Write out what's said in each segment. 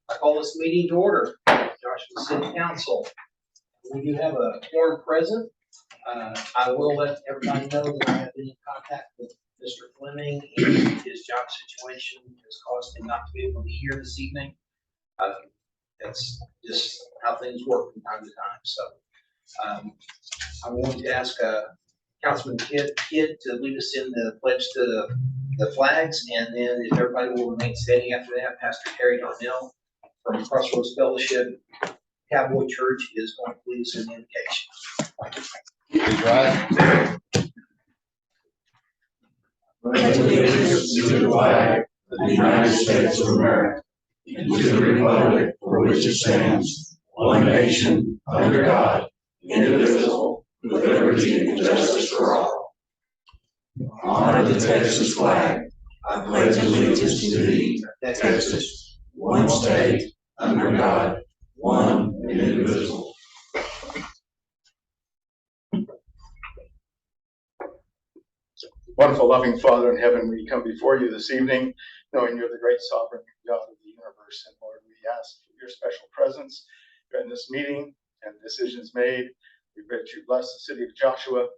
I call this meeting to order. Joshua City Council. We do have a quorum present. I will let everybody know that I have been in contact with Mr. Fleming, and his job situation has caused him not to be able to be here this evening. That's just how things work from time to time. So I'm going to ask Councilman Kidd to lead us in the pledge to the flags, and then if everybody will remain standing after that, Pastor Terry Darnell from Crossroads Fellowship Cowboy Church is going to lead us in the invocation. Please rise. Pledge allegiance to the flag of the United States of America and to the republic for which it stands, one nation, under God, indivisible, with liberty and justice for all. Honor the Texas flag. I pledge allegiance to thee, Texas, one state, under God, one and indivisible. Wonderful, loving Father in heaven, we come before you this evening, knowing you're the great sovereign God of the universe. And Lord, we ask for your special presence in this meeting and decisions made. We pray that you bless the city of Joshua,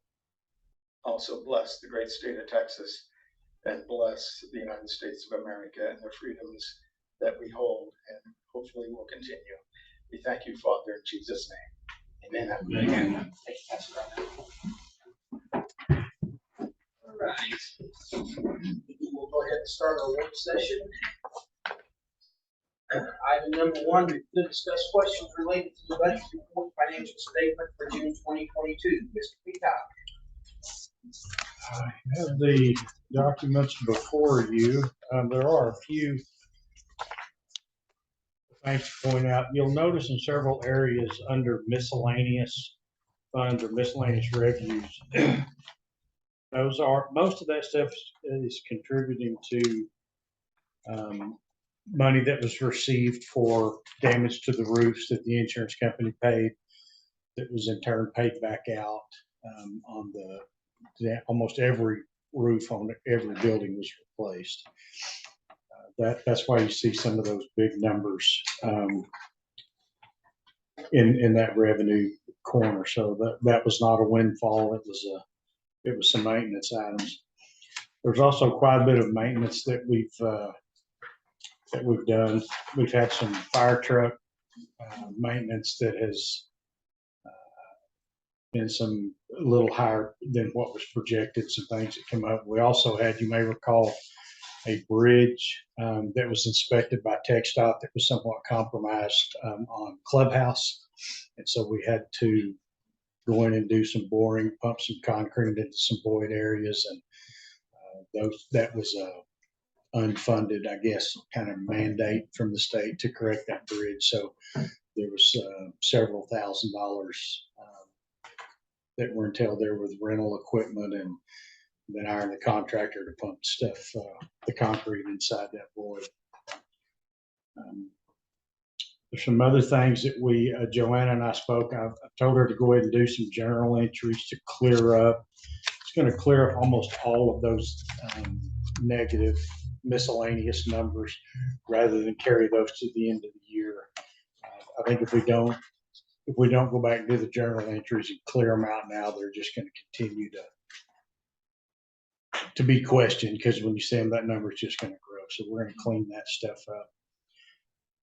also bless the great state of Texas, and bless the United States of America and the freedoms that we hold and hopefully will continue. We thank you, Father, in Jesus' name. Amen. Amen. Thank you, Pastor Darnell. All right. We'll go ahead and start our work session. Item number one, we will discuss questions related to the budget report financial statement for June 2022. Mr. Peacock. I have the documents before you. There are a few things to point out. You'll notice in several areas under miscellaneous funds or miscellaneous revenues, those are, most of that stuff is contributing to money that was received for damage to the roofs that the insurance company paid, that was in turn paid back out on almost every roof on every building was replaced. That's why you see some of those big numbers in that revenue corner. So that was not a windfall. It was some maintenance items. There's also quite a bit of maintenance that we've done. We've had some fire truck maintenance that has been some a little higher than what was projected. Some things that come up. We also had, you may recall, a bridge that was inspected by TxDOT that was somewhat compromised on Clubhouse, and so we had to go in and do some boring, pump some concrete into some void areas, and that was a unfunded, I guess, kind of mandate from the state to correct that bridge. So there was several $1,000s that were entailed there with rental equipment and then hiring the contractor to pump stuff, the concrete inside that void. There's some other things that Joanna and I spoke. I've told her to go ahead and do some journal entries to clear up. It's going to clear up almost all of those negative miscellaneous numbers rather than carry those to the end of the year. I think if we don't go back and do the journal entries and clear them out now, they're just going to continue to be questioned, because when you see them, that number is just going to grow. So we're going to clean that stuff up.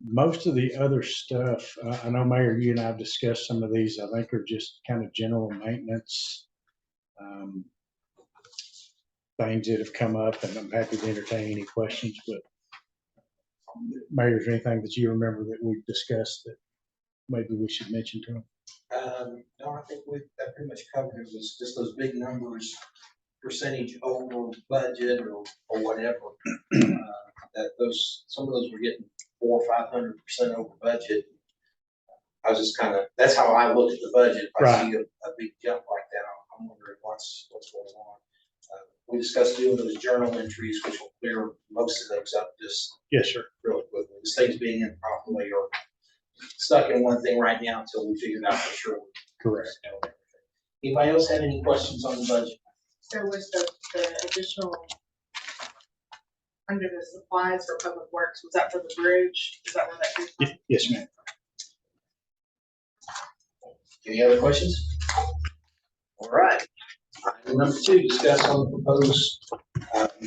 Most of the other stuff, I know, Mayor, you and I have discussed some of these, I think are just kind of general maintenance things that have come up, and I'm happy to entertain any questions. But Mayor, is there anything that you remember that we've discussed that maybe we should mention to them? No, I think that pretty much covered it. It was just those big numbers, percentage over budget or whatever. Some of those were getting 400% or 500% over budget. I was just that's how I look at the budget. If I see a big jump like that, I'm wondering what's going on. We discussed doing those journal entries, which will clear most of those up just Yes, sir. really quickly. The things being in properly or stuck in one thing right now until we figure it out for sure. Correct. Anybody else have any questions on the budget? So was the additional under the supplies for public works, was that for the bridge? Is that where that came from? Yes, ma'am. Any other questions? All right. Item number 2, discuss on the proposed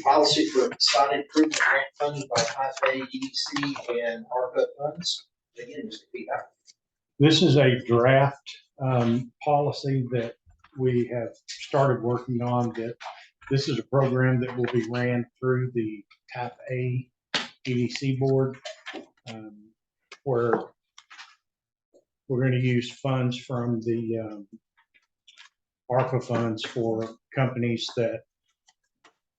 policy for facade improvement grant funded by Type A, EDC, and ARPA funds. Again, Mr. Peter. This is a draft policy that we have started working on. That this is a program that will be ran through the Type A EDC board, where we're going to use funds from the ARPA funds for companies that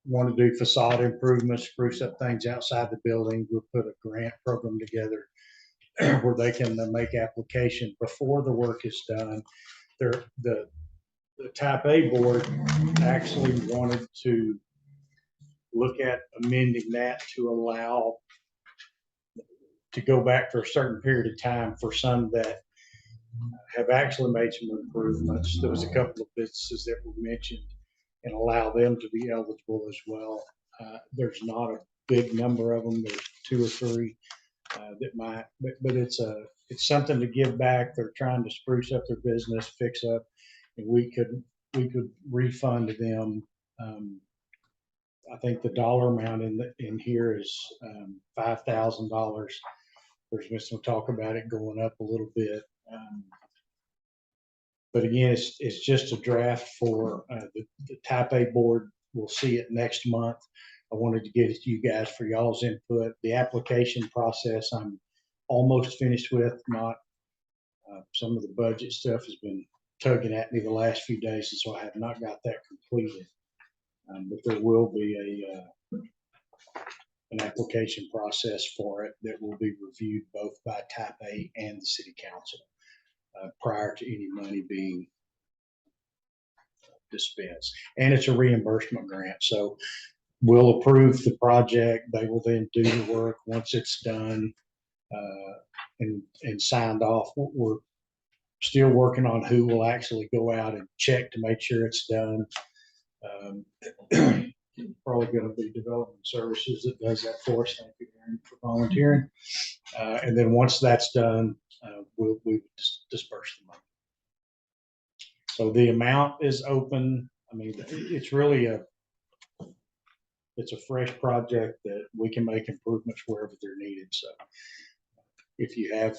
want to do facade improvements, spruce up things outside the building. We'll put a grant program together where they can make application before the work is done. The Type A board actually wanted to look at amending that to allow to go back for a certain period of time for some that have actually made some improvements. There was a couple of businesses that were mentioned, and allow them to be eligible as well. There's not a big number of them. There's 2 or 3 that might, but it's something to give back. They're trying to spruce up their business, fix up, and we could refund them. I think the dollar amount in here is $5,000. There's been some talk about it going up a little bit. But again, it's just a draft for the Type A board. We'll see it next month. I wanted to get it to you guys for y'all's input. The application process I'm almost finished with. Not some of the budget stuff has been tugging at me the last few days, and so I have not got that completed. But there will be an application process for it that will be reviewed both by Type A and the City Council prior to any money being dispensed. And it's a reimbursement grant, so we'll approve the project. They will then do the work once it's done and signed off. We're still working on who will actually go out and check to make sure it's done. Probably going to be Development Services that does that for us. Thank you, Aaron, for volunteering. And then once that's done, we disperse the money. So the amount is open. I mean, it's really it's a fresh project that we can make improvements wherever they're needed. So if you have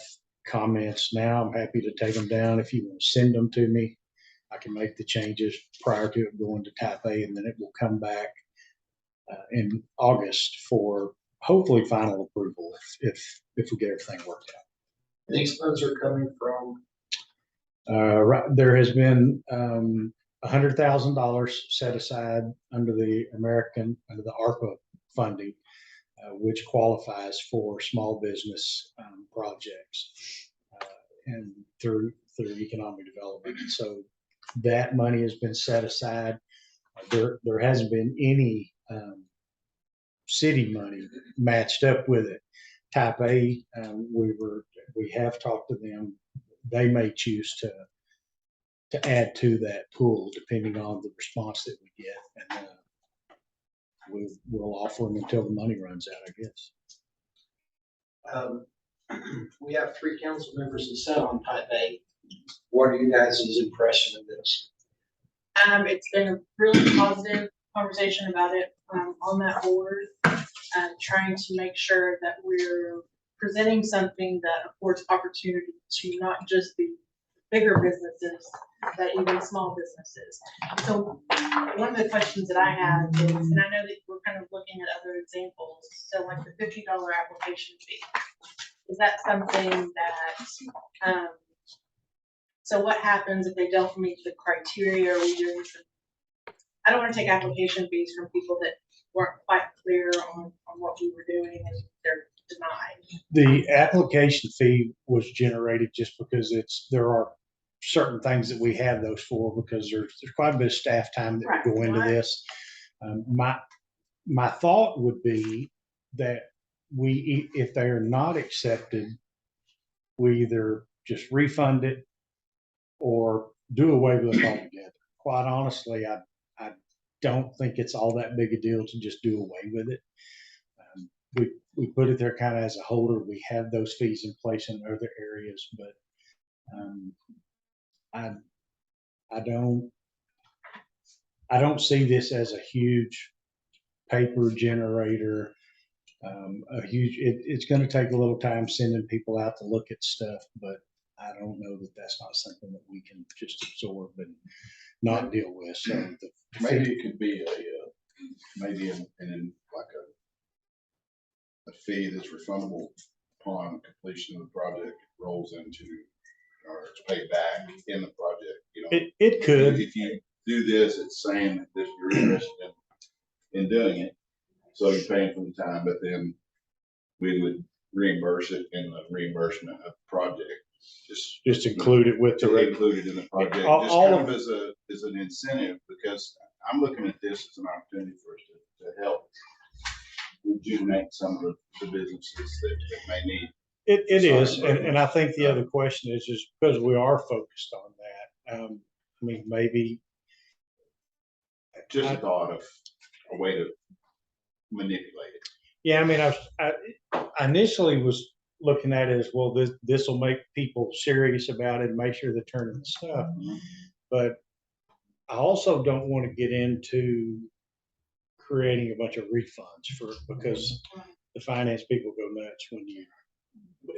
comments now, I'm happy to take them down. If you want to send them to me, I can make the changes prior to it going to Type A, and then it will come back in August for hopefully final approval if we get everything worked out. These funds are coming from. Right, there has been $100,000 set aside under the ARPA funding, which qualifies for small business projects and through economic development. And so that money has been set aside. There hasn't been any city money matched up with it. Type A, we have talked to them. They may choose to add to that pool depending on the response that we get, and we'll offer them until the money runs out, I guess. We have 3 council members that sit on Type A. What are you guys' impression of this? It's been a really positive conversation about it on that board, trying to make sure that we're presenting something that affords opportunity to not just the bigger businesses, but even small businesses. So one of the questions that I have is, and I know that we're kind of looking at other examples, so like the $50 application fee, is that something that, so what happens if they don't meet the criteria? Are we doing some, I don't want to take application fees from people that weren't quite clear on what we were doing and they're denied. The application fee was generated just because there are certain things that we have those for, because there's quite a bit of staff time that Right. would go into this. My thought would be that if they are not accepted, we either just refund it or do away with it altogether. Quite honestly, I don't think it's all that big a deal to just do away with it. we put it there kind of as a holder. We have those fees in place in other areas, but I don't see this as a huge paper generator. It's going to take a little time sending people out to look at stuff, but I don't know that that's not something that we can just absorb and not deal with. So Maybe it could be maybe in like a fee that's refundable upon completion of the project, rolls into, or it's paid back in the project, you know. it could. If you do this, it's saying that this, you're interested in doing it, so you're paying for the time, but then we would reimburse it in the reimbursement of the project. Just include it with To the include it in the project, just all kind of- of as an incentive, because I'm looking at this as an opportunity for us to help rejuvenate some of the businesses that may need. It is, and I think the other question is because we are focused on that. I mean, maybe Just a thought of a way to manipulate it. yeah. I mean, I initially was looking at it as, well, this will make people serious about it and make sure they're turning the stuff. But I also don't want to get into creating a bunch of refunds because the finance people go nuts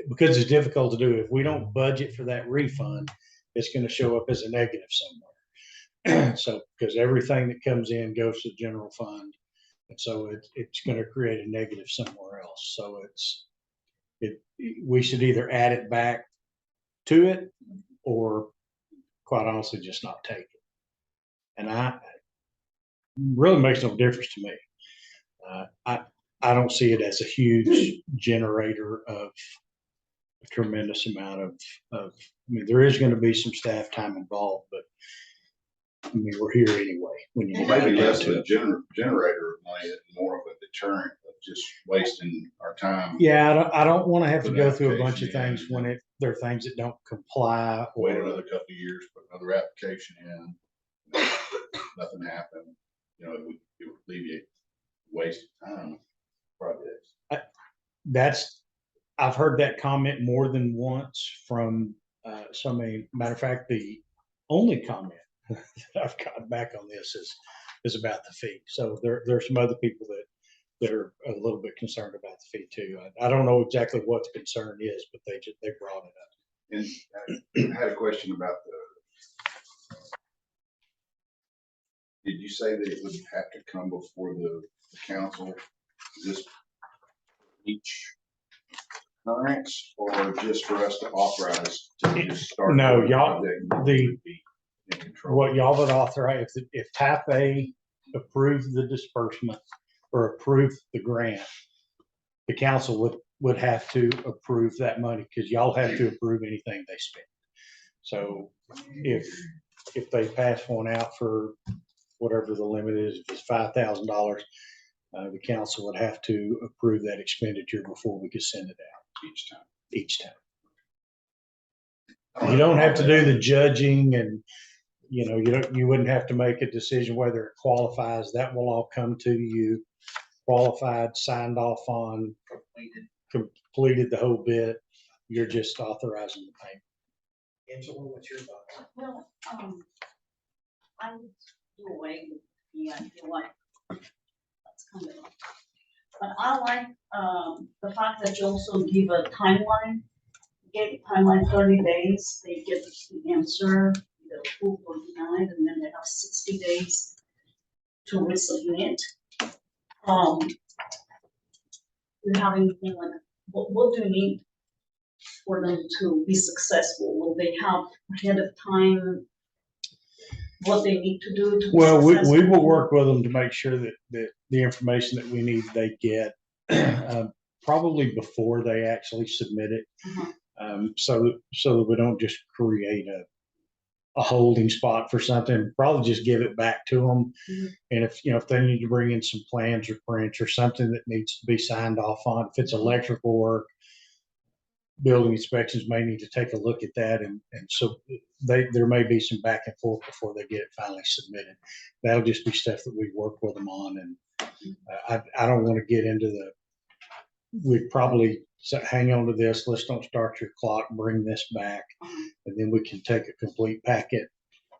because it's difficult to do. If we don't budget for that refund, it's going to show up as a negative somewhere. So, because everything that comes in goes to the general fund. And so it's going to create a negative somewhere else. So we should either add it back to it or quite honestly, just not take it. And really makes no difference to me. I don't see it as a huge generator of a tremendous amount of, I mean, there is going to be some staff time involved, but I mean, we're here anyway. When you Well, maybe get less to of a it. generator of money and more of a deterrent of just wasting our time. Yeah, I don't want to have to Put go through a bunch of application in. things when there are things that don't comply. Wait Or another couple of years, put another application in, nothing happened, you know, it would alleviate waste of time projects. I've heard that comment more than once from somebody. Matter of fact, the only comment that I've gotten back on this is about the fee. So there's some other people that are a little bit concerned about the fee too. I don't know exactly what the concern is, but they brought it up. And I had a question about did you say that it would have to come before the council? Is this each occurrence or just for us to authorize to just start? No, the y'all- project? the- Be in control. What y'all would authorize, if TAP A approved the disbursement or approved the grant, the council would have to approve that money because y'all have to approve anything they spend. So if they pass one out for whatever the limit is, if it's $5,000, the council would have to approve that expenditure before we could send it out each time. You don't have to do the judging and, you wouldn't have to make a decision whether it qualifies. That will all come to you, qualified, signed off on, completed the whole bit. You're just authorizing the payment. Angela, what's your thoughts? Well, I would do away with the, I feel like that's kind of, but I like, the fact that you also give a timeline. Give a timeline 30 days, they get the answer, either approved or denied, and then they have 60 days to resubmit. You have anything like, what do you need for them to be successful? Will they have ahead of time what they need to do to be Well, we successful? will work with them to make sure that the information that we need, they get probably before they actually submit it. Uh-huh. So that we don't just create a holding spot for something, probably just give it back to them. Mhm. And if they need to bring in some plans or prints or something that needs to be signed off on, if it's electrical work, building inspections may need to take a look at that. And so there may be some back and forth before they get it finally submitted. That'll just be stuff that we work with them on. And I don't want to get into we'd probably hang on to this. Let's don't start your clock, bring this back, and then we can take a complete packet.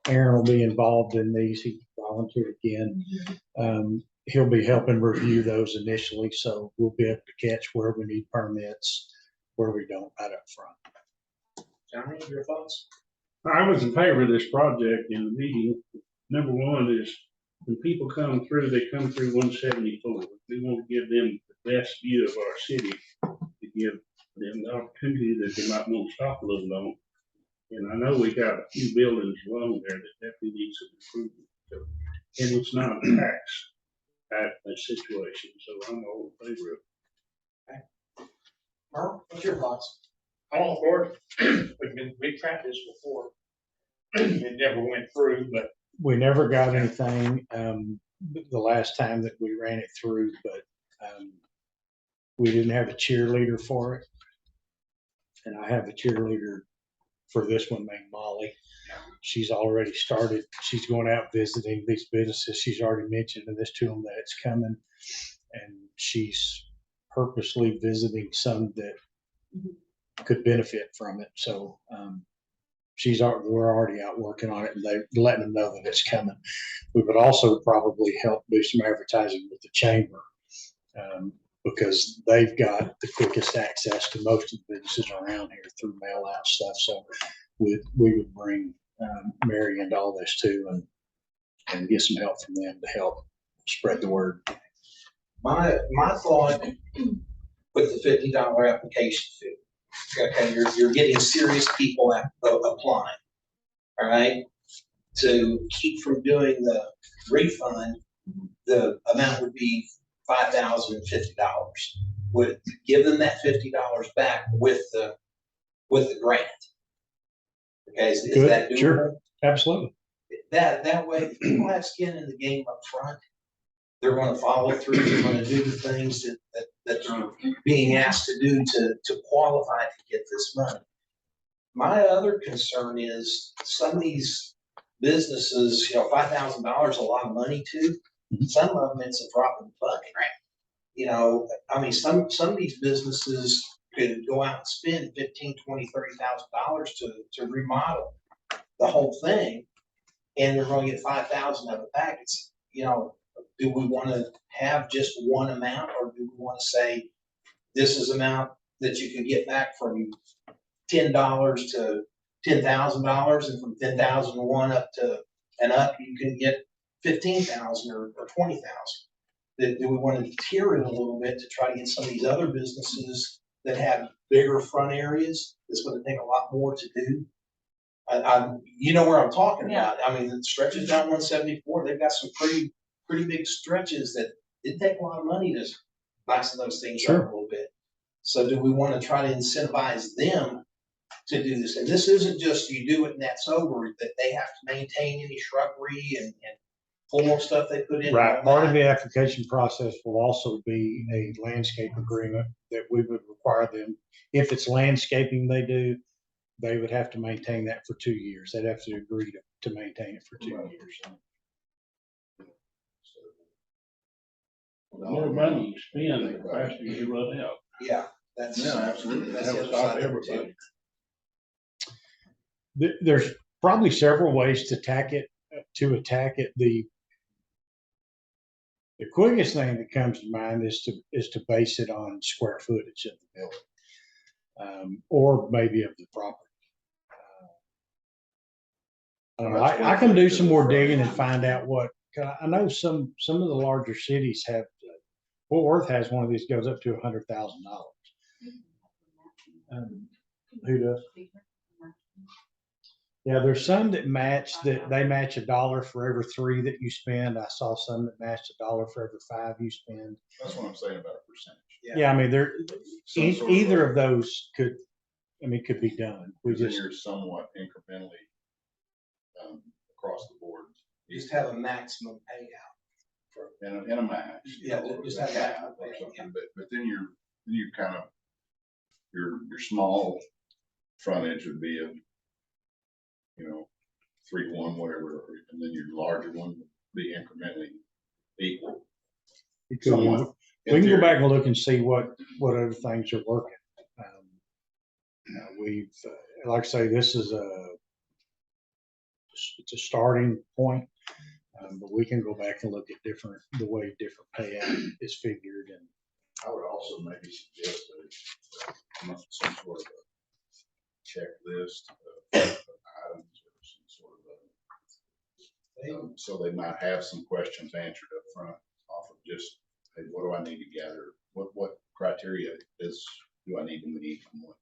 Aaron will be involved in these. He volunteered again. He'll be helping review those initially, so we'll be able to catch where we need permits, where we don't right up front. Johnny, your thoughts? I was in favor of this project in the meeting. Number one is when people come through, they come through 174. We want to give them the best view of our city, to give them the opportunity that they might want to stop a little long. And I know we got a few buildings along there that definitely need some improvement. So, and it's not a tax type of situation, so I'm all in favor of it. Mark, what's your thoughts? I'm on board. We've tried this before. It never went through, but We never got anything, the last time that we ran it through, but, we didn't have a cheerleader for it. And I have a cheerleader for this one named Molly. She's already started, she's going out visiting these businesses. She's already mentioned this to them that it's coming. And she's purposely visiting some that could benefit from it. So, we're already out working on it, and they're letting them know that it's coming. We would also probably help do some advertising with the chamber, because they've got the quickest access to most of the businesses around here through mail out stuff. So we would bring Mary into all this too, and get some help from them to help spread the word. My thought with the $50 application fee. Okay, you're getting serious people applying, all right? To keep from doing the refund, the amount would be $5,050. Would give them that $50 back with the grant. Okay, is that doable? Sure. Absolutely. That way, if people have skin in the game up front, they're gonna follow through, they're gonna do the things that they're being asked to do to qualify to get this money. My other concern is some of these businesses, $5,000 is a lot of money too. Some of them, it's a drop in the bucket. Right. Some of these businesses could go out and spend $15,000, $20,000, $30,000 to remodel the whole thing, and they're gonna get $5,000 of it back. It's, do we want to have just one amount, or do we want to say this is amount that you can get back from $10 to $10,000, and from 10,001 up you can get 15,000 or 20,000? Do we want to tier it a little bit to try to get some of these other businesses that have bigger front areas? It's going to take a lot more to do. You know where I'm talking about. The stretches down 174, they've got some pretty big stretches that it take a lot of money to buy some of those things up a little bit. So do we want to try to incentivize them to do this? And this isn't just you do it and that's over, that they have to maintain any shrubbery and full stuff they put in. Right. Part of the application process will also be a landscape agreement that we would require them. If it's landscaping they do, they would have to maintain that for 2 years. They'd have to agree to maintain it for 2 years. The more money you spend, the faster you run out. Yeah, absolutely. That's the That'll other stop side of it too. everybody. There's probably several ways to attack it. The quickest thing that comes to mind is to base it on square footage of the building, or maybe of the property. I don't know. I can do some more digging and find out what. I know some of the larger cities have. Fort Worth has one of these, goes up to $100,000. Who does? Yeah, there's some that match they match $1 for every 3 that you spend. I saw some that match $1 for every 5 you spend. That's what I'm saying about a percentage. Yeah, Some sort of either of those could be done. We Then just you're somewhat incrementally across the board. Just have a maximum payout. In a match. Yeah, just have that. Or something, but then you're kind of, your small frontage would be 3-1, whatever, and then your larger one would be incrementally equal. We can go back and look and see what other things are working. We've, like I say, this is it's a starting point, but we can go back and look at the way different payout is figured. And I would also maybe suggest come up with some sort of a checklist of items or some sort of so they might have some questions answered up front off of just, hey, what do I need to gather? What criteria do I need to meet? And what?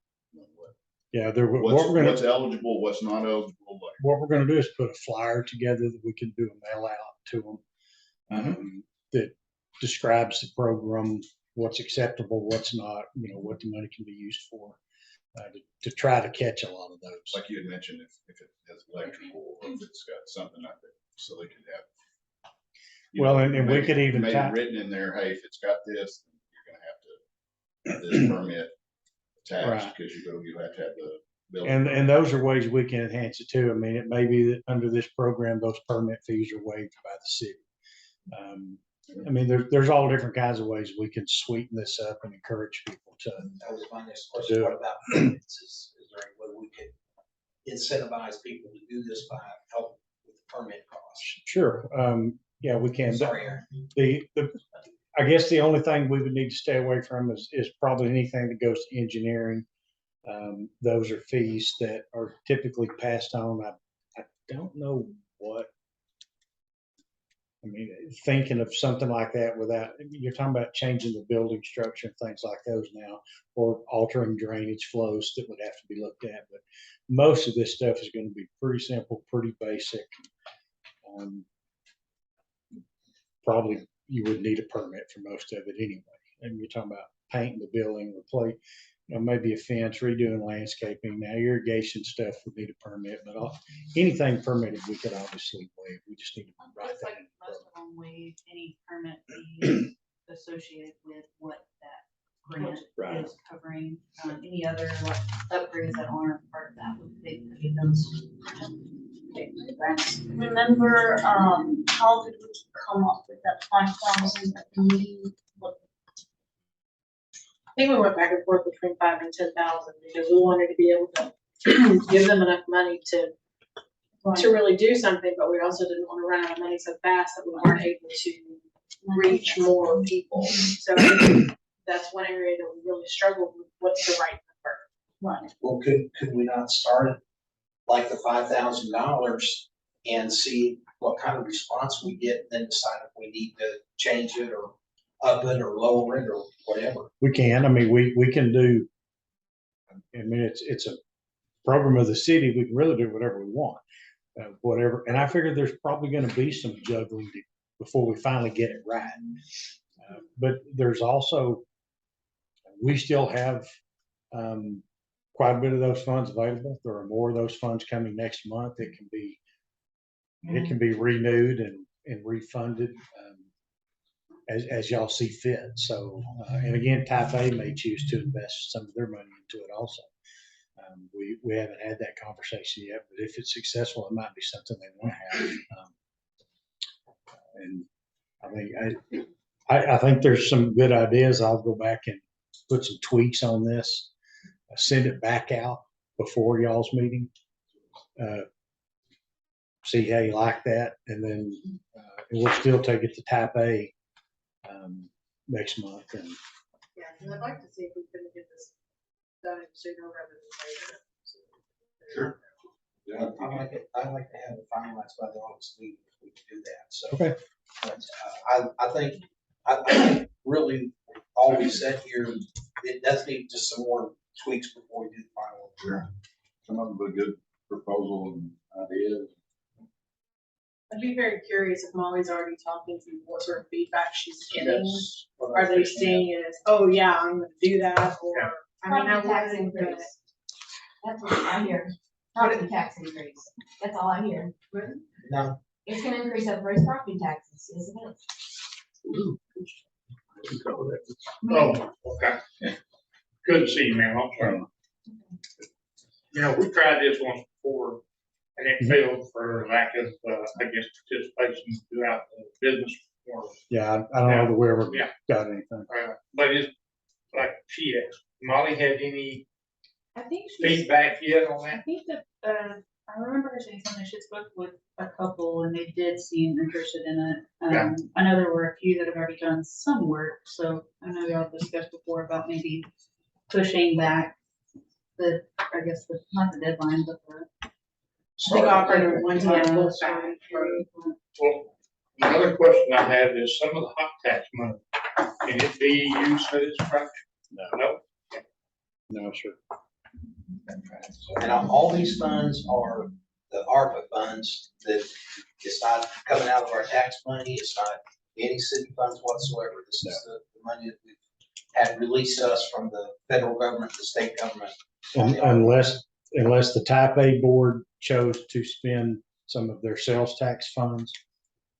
yeah, What's eligible, what's not eligible? what we're going to do is put a flyer together that we can do a mail out to them that describes the program, what's acceptable, what's not, what the money can be used for, to try to catch a lot of those. Like you had mentioned, if it has electrical or if it's got something out there, so they could have. Well, and we could even maybe written in there, hey, if it's got this, then you're gonna have to have this permit attached because you have to have the building. And those are ways we can enhance it too. I mean, it may be that under this program, those permit fees are waived by the city. I mean, there's all different kinds of ways we can sweeten this up and encourage people to. That was my next question. What about permits? Is there any way we could incentivize people to do this by helping with the permit costs? Sure. Yeah, we can. Sorry, Aaron. I guess the only thing we would need to stay away from is probably anything that goes to engineering. Those are fees that are typically passed on. I don't know what. I mean, thinking of something like that without, you're talking about changing the building structure and things like those now, or altering drainage flows that would have to be looked at. But most of this stuff is going to be pretty simple, pretty basic. Probably you would need a permit for most of it anyway. And you're talking about painting the building, replace, maybe a fence, redoing landscaping. Now irrigation stuff would need a permit, but anything permitted we could obviously waive. We just need to write Looks that like in. most of them waive any permit fee associated with what that grant Right. is covering. Any other like upgrades that aren't part of that would they pay those. Remember, how did we come up with that 5,000 at the meeting? I think we went back and forth between 5,000 and 10,000 because we wanted to be able to give them enough money to really do something, but we also didn't want to run out of money so fast that we weren't able to reach more people. So I think that's one area that we really struggled with. What's the right number? Right. Well, could we not start at like the $5,000 and see what kind of response we get, and then decide if we need to change it or up it or lower it or whatever? We can. I mean, we can do. I mean, it's a program of the city. We can really do whatever we want, whatever. And I figure there's probably going to be some juggling before we finally get it right. But there's also, we still have quite a bit of those funds available. There are more of those funds coming next month. It can be renewed and refunded as y'all see fit. So, and again, Type A may choose to invest some of their money into it also. We haven't had that conversation yet, but if it's successful, it might be something they want to have. And I mean, I think there's some good ideas. I'll go back and put some tweaks on this, send it back out before y'all's meeting. See how you like that, and then we'll still take it to Type A next month. And Yeah, and I'd like to see if we can get this done sooner rather than later. Sure. I'd like to have it finalized by the August meeting if we can do that. So, okay, but I think really all we said here, it does need just some more tweaks before we do the final. Sure. Some of them are good proposal and ideas. I'd be very curious if Molly's already talking to what sort of feedback she's getting. That's what Are I'm they thinking. seeing it as, oh yeah, I'm gonna do that, or, I mean, I Property tax wouldn't, but increase. That's what I hear. Property tax increase. That's all I hear. No, It's gonna increase our first property taxes, isn't it? Oh, okay. Good to see you, man. I'm sorry. We tried this once before and it failed for lack of, I guess, participation throughout the business Or, Yeah, I don't know that we ever Yeah. got anything. but it's like she asked, Molly had any I think she's, feedback yet on I that? think that, I remember her saying something, she spoke with a couple and they did seem interested in it. Yeah. I know there were a few that have already done some work, so I know y'all discussed before about maybe pushing back the, I guess, not the deadline, but the. Sorry. offered a one-time Yeah. full salary. Well, another question I have is some of the hot tax money, can it be used for this project? No. No, sir. And all these funds are the ARPA funds that it's not coming out of our tax money, it's not any city funds whatsoever. This is the money that we've had released to us from the federal government, the state government. Unless the type A board chose to spend some of their sales tax funds,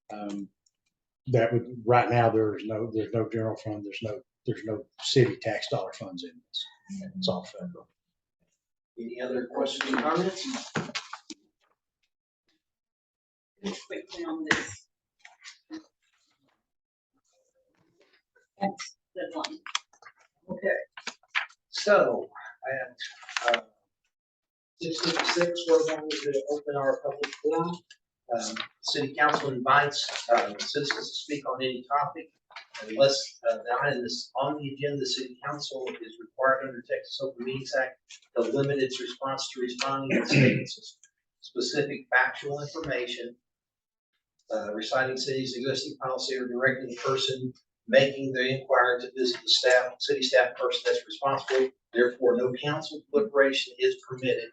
that would, right now, there's no general fund, there's no city tax dollar funds in this. It's all federal. Any other questions or comments? Just quickly on this. That's the one. So at 6:56, we're going to open our public forum. City council invites citizens to speak on any topic. Unless the item is on the agenda, the city council is required under Texas Open Meetings Act to limit its response to responding to statements of specific factual information, reciting city's existing policy or directing the person making the inquiry to visit the city staff person that's responsible. Therefore, no council deliberation is permitted.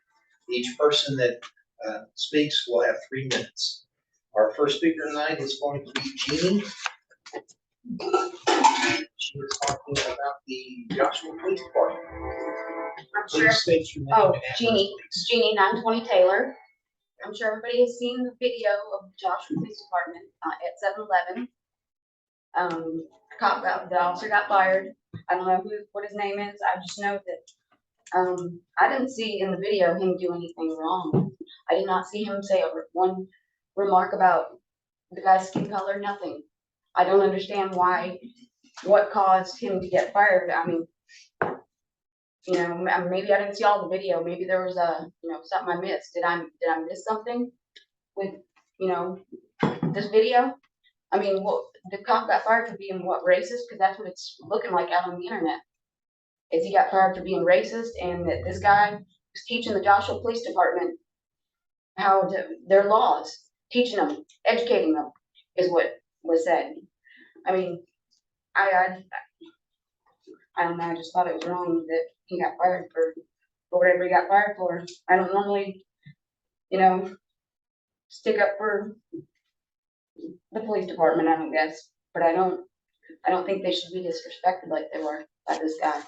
Each person that speaks will have 3 minutes. Our first speaker tonight is going to be Jeannie. She was talking about the Joshua Police Department. I'm sure. Please state your name. Oh, and address, Jeannie, please. Jeannie 920 Taylor. I'm sure everybody has seen the video of Joshua Police Department at 7-Eleven. The officer got fired. I don't know what his name is. I just know that I didn't see in the video him do anything wrong. I did not see him say one remark about the guy's skin color, nothing. I don't understand what caused him to get fired. I mean, maybe I didn't see all the video. Maybe there was something I missed. Did I miss something with, this video? I mean, the cop got fired for being racist? Because that's what it's looking like out on the internet. Is he got fired for being racist, and that this guy was teaching the Joshua Police Department their laws, teaching them, educating them, is what was said. I mean, I don't know. I just thought it was wrong that he got fired for whatever he got fired for. I don't normally, stick up for the police department, I don't guess, but I don't think they should be disrespected like they were by this guy.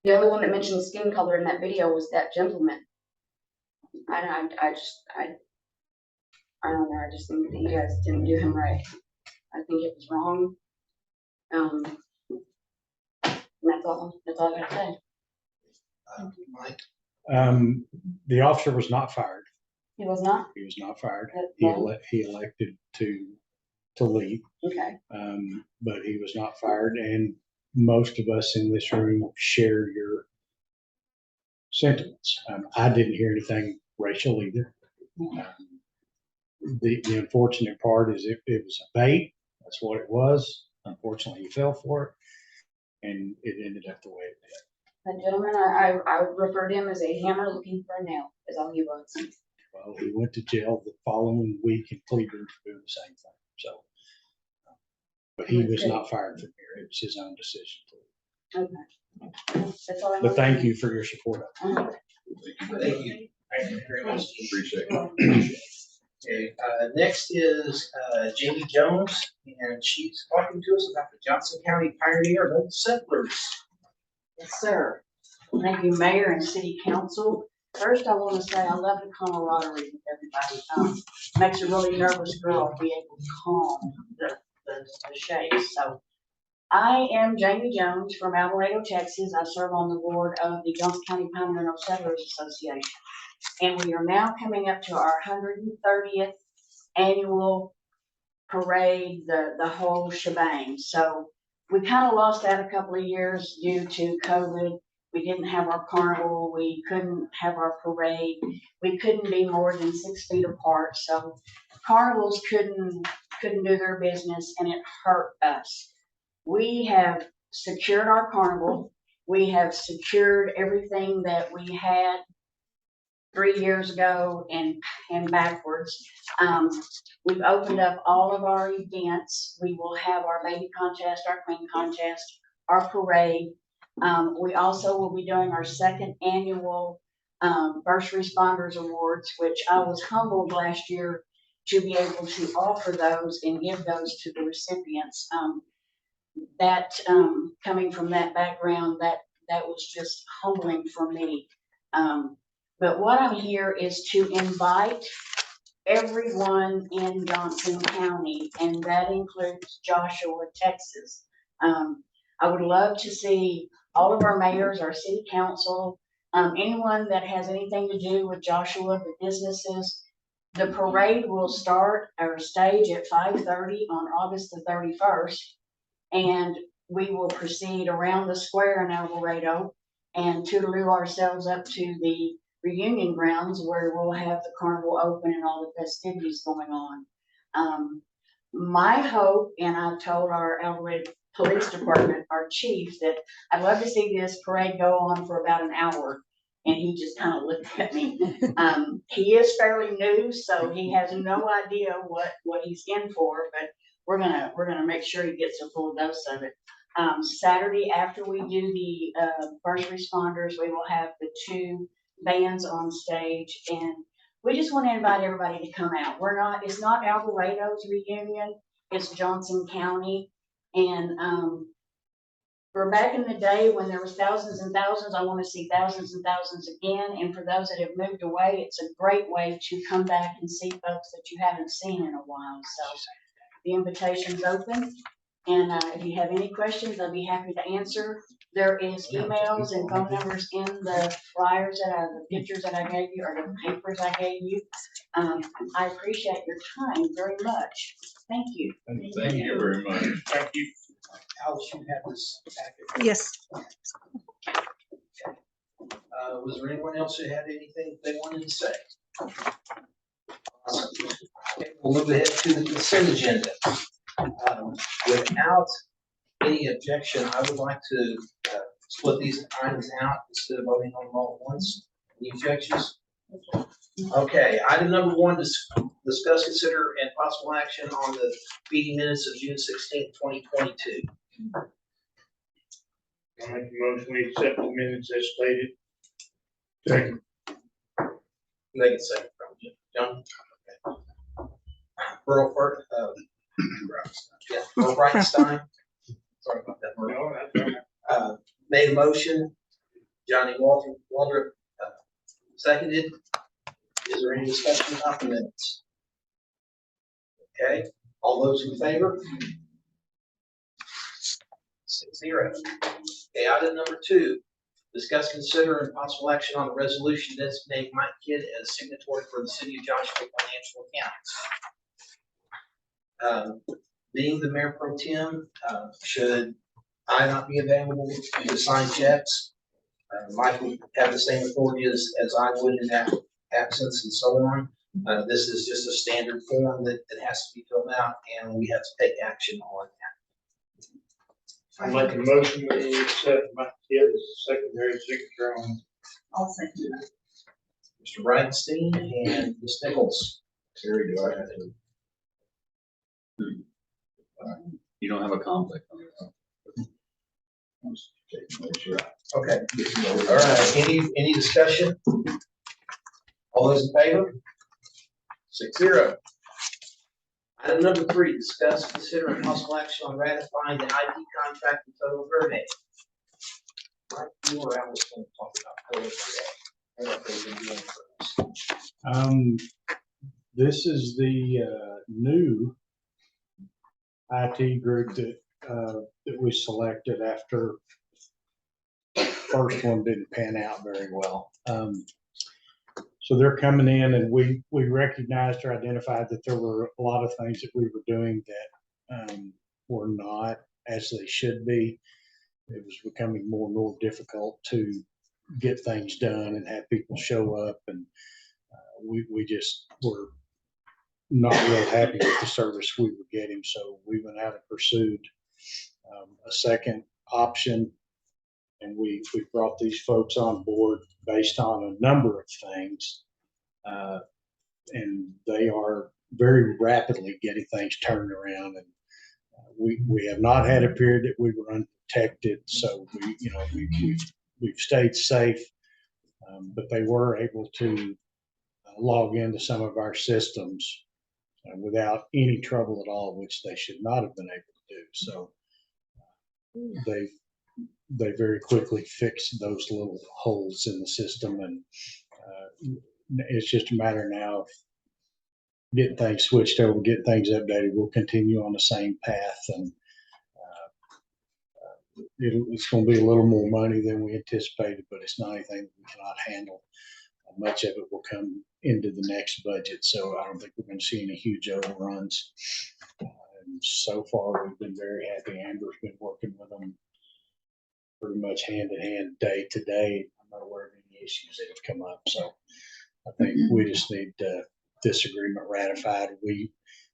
The only one that mentioned skin color in that video was that gentleman. I don't know. I just think that you guys didn't do him right. I think it was wrong. And that's all I gotta say. Mike, The officer was not fired. He was not? He was not fired. No. He elected to leave, Okay. but he was not fired. And most of us in this room share your sentiments. I didn't hear anything racial either. The unfortunate part is it was a bait. That's what it was. Unfortunately, he fell for it, and it ended up the way it did. That gentleman, I referred to him as a hammer looking for a nail, is all he was. Well, he went to jail the following week in Cleveland for doing the same thing. So, but he was not fired from here. It was his own decision to leave. Okay. That's all I But know. thank you for your support. Uh-huh. thank you. Thank you very much. Appreciate it. Okay, next is Jamie Jones, and she's talking to us about the Johnson County Pioneer Mobile Settlers. Yes, sir. Thank you, Mayor and City Council. First, I want to say I love the camaraderie with everybody. Makes a really nervous girl to be able to calm the shakes. So I am Jamie Jones from El Dorado, Texas. I serve on the board of the Johnson County Pioneer Settlers Association. And we are now coming up to our 130th annual parade, the whole shebang. So we kind of lost that a couple of years due to COVID. We didn't have our carnival, we couldn't have our parade, we couldn't be more than 6 feet apart, so carnivals couldn't do their business, and it hurt us. We have secured our carnival, we have secured everything that we had 3 years ago and backwards. We've opened up all of our events. We will have our baby contest, our queen contest, our parade. We also will be doing our second annual First Responders Awards, which I was humbled last year to be able to offer those and give those to the recipients. Coming from that background, that was just humbling for me. But what I'm here is to invite everyone in Johnson County, and that includes Joshua, Texas. I would love to see all of our mayors, our city council, anyone that has anything to do with Joshua, the businesses. The parade will start our stage at 5:30 on August the 31st, and we will proceed around the square in El Dorado and toodaloo ourselves up to the reunion grounds where we'll have the carnival open and all the festivities going on. My hope, and I told our El Dorado Police Department, our chief, that I'd love to see this parade go on for about an hour. And he just kind of looked at me. He is fairly new, so he has no idea what he's in for, but we're gonna make sure he gets a full dose of it. Saturday, after we do the first responders, we will have the 2 bands on stage, and we just want to invite everybody to come out. It's not El Dorado's reunion, it's Johnson County. And for back in the day when there was thousands and thousands, I want to see thousands and thousands again. And for those that have moved away, it's a great way to come back and see folks that you haven't seen in a while. So the invitation's open. And if you have any questions, I'll be happy to answer. There is emails and phone numbers in the flyers the pictures that I gave you, or the papers I gave you. I appreciate your time very much. Thank you. Thank you very much. Thank you. Alice, you have this packet. Yes. Was there anyone else who had anything they wanted to say? Okay, we'll move ahead to the consent agenda. Without any objection, I would like to split these items out instead of voting on them all at once. Any objections? Okay, item number 1, discuss, consider, and possible action on the meeting minutes of June 16th, 2022. I make a motion, we accept the minutes as stated. Second. Make it second from you, John. Okay. Earl Fert, Earl Breitenstein. Sorry about that, Earl. No, that's all right. Made a motion. Johnny Waldrop seconded. Is there any discussion about the minutes? Okay, all those in favor? 6-0. Okay, item number 2, discuss, consider, and possible action on the resolution designating Mike Kidd as signatory for the City of Joshua financial accounts. Being the mayor pro tem, should I not be available to sign checks, Mike would have the same authority as I would in that absence and so on. This is just a standard form that has to be filled out, and we have to take action on that. I make a motion, we accept Mike Kidd as the secondary signature on. I'll second that. Mr. Bridenstine and Ms. Nichols. Terry, do I have to? You don't have a conflict on it. Okay. All right. Any discussion? All those in favor? 6-0. Item number 3, discuss, consider, and possible action on ratifying the IT contract with Total Verde. Mike, you or Alice going to talk about Total Verde and what they've been doing for us. This is the new IT group that we selected after the first one didn't pan out very well. So they're coming in, and we recognized or identified that there were a lot of things that we were doing that were not as they should be. It was becoming more and more difficult to get things done and have people show up, and we just were not real happy with the service we were getting. So we went out and pursued a second option, and we brought these folks on board based on a number of things. And they are very rapidly getting things turned around. And we have not had a period that we were unprotected. So we've stayed safe, but they were able to log into some of our systems without any trouble at all, which they should not have been able to do. So they very quickly fixed those little holes in the system, and it's just a matter now of getting things switched over, getting things updated. We'll continue on the same path, and it's going to be a little more money than we anticipated, but it's not anything that we cannot handle. Much of it will come into the next budget, so I don't think we're going to see any huge overruns. And so far, we've been very happy. Amber's been working with them pretty much hand in hand, day to day. I'm not aware of any issues that have come up, so I think we just need this agreement ratified. We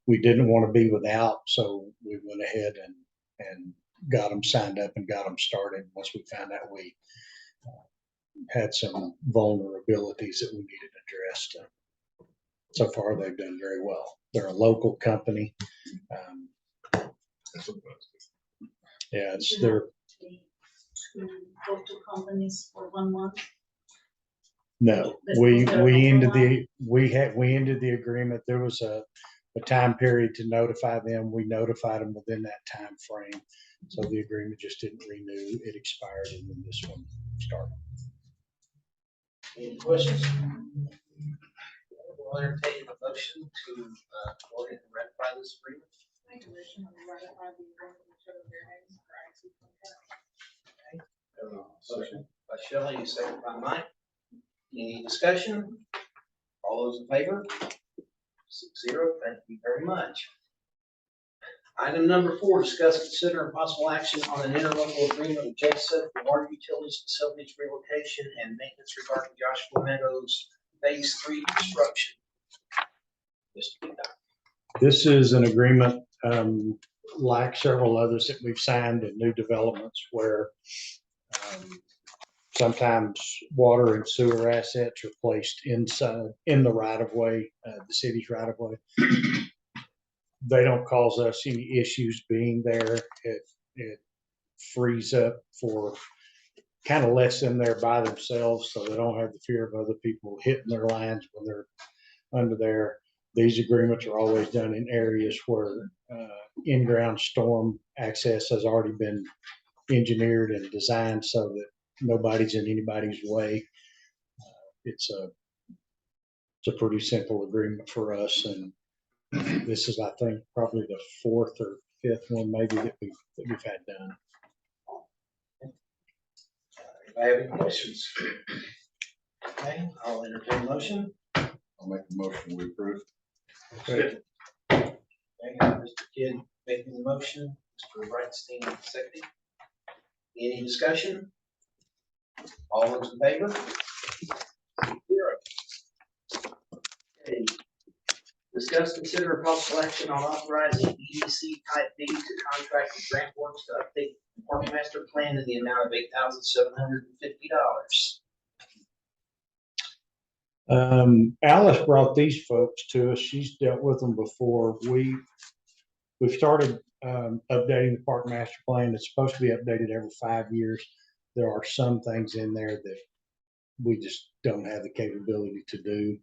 didn't want to be without, so we went ahead and got them signed up and got them started. Once we found out we had some vulnerabilities that we needed addressed. So far, they've done very well. They're a local company. Yeah, they're To go to companies for 1 month. no. We ended the agreement. There was a time period to notify them. We notified them within that time frame. So the agreement just didn't renew. It expired, and then this one started. Any questions? We'll entertain a motion to go ahead and ratify this agreement. Make a motion to ratify the agreement with Sugar Bear Hayes for IT contract. Motion by Shelley, second by Mike. Any discussion? All those in favor? 6-0. Thank you very much. Item number 4, discuss, consider, and possible action on an interlocal agreement with JSUD for water utilities facilities relocation and maintenance regarding Joshua Meadows Phase 3 construction. Mr. Peacock. This is an agreement, like several others that we've signed in new developments, where sometimes water and sewer assets are placed in the right of way, the city's right of way. They don't cause us any issues being there. It frees up for, kind of lets them there by themselves, so they don't have the fear of other people hitting their lines when they're under there. These agreements are always done in areas where in-ground storm access has already been engineered and designed so that nobody's in anybody's way. It's a pretty simple agreement for us, and this is, I think, probably the 4th or 5th one maybe that we've had done. If I have any questions. Okay, I'll entertain a motion. I'll make the motion we approve. Okay, Mr. Kidd making the motion, Mr. Wrightstein seconding. Any discussion? All those in favor? 0. Okay. Discuss, consider possible action on authorizing EDC Type B to contract with Grant Works to update the park master plan in the amount of $8,750. Alice brought these folks to us. She's dealt with them before. We've started updating the park master plan. It's supposed to be updated every 5 years. There are some things in there that we just don't have the capability to do.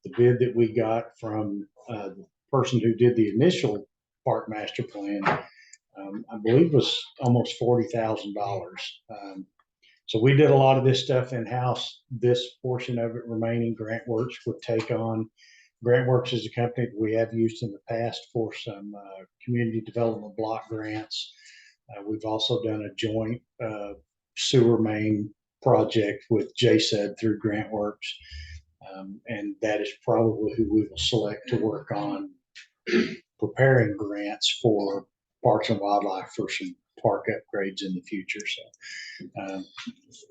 The bid that we got from the person who did the initial park master plan, I believe was almost $40,000. So we did a lot of this stuff in-house. This portion of it remaining, Grant Works would take on. Grant Works is a company that we have used in the past for some community development block grants. We've also done a joint sewer main project with JSED through GrantWorks. And that is probably who we will select to work on preparing grants for Parks and Wildlife for some park upgrades in the future. So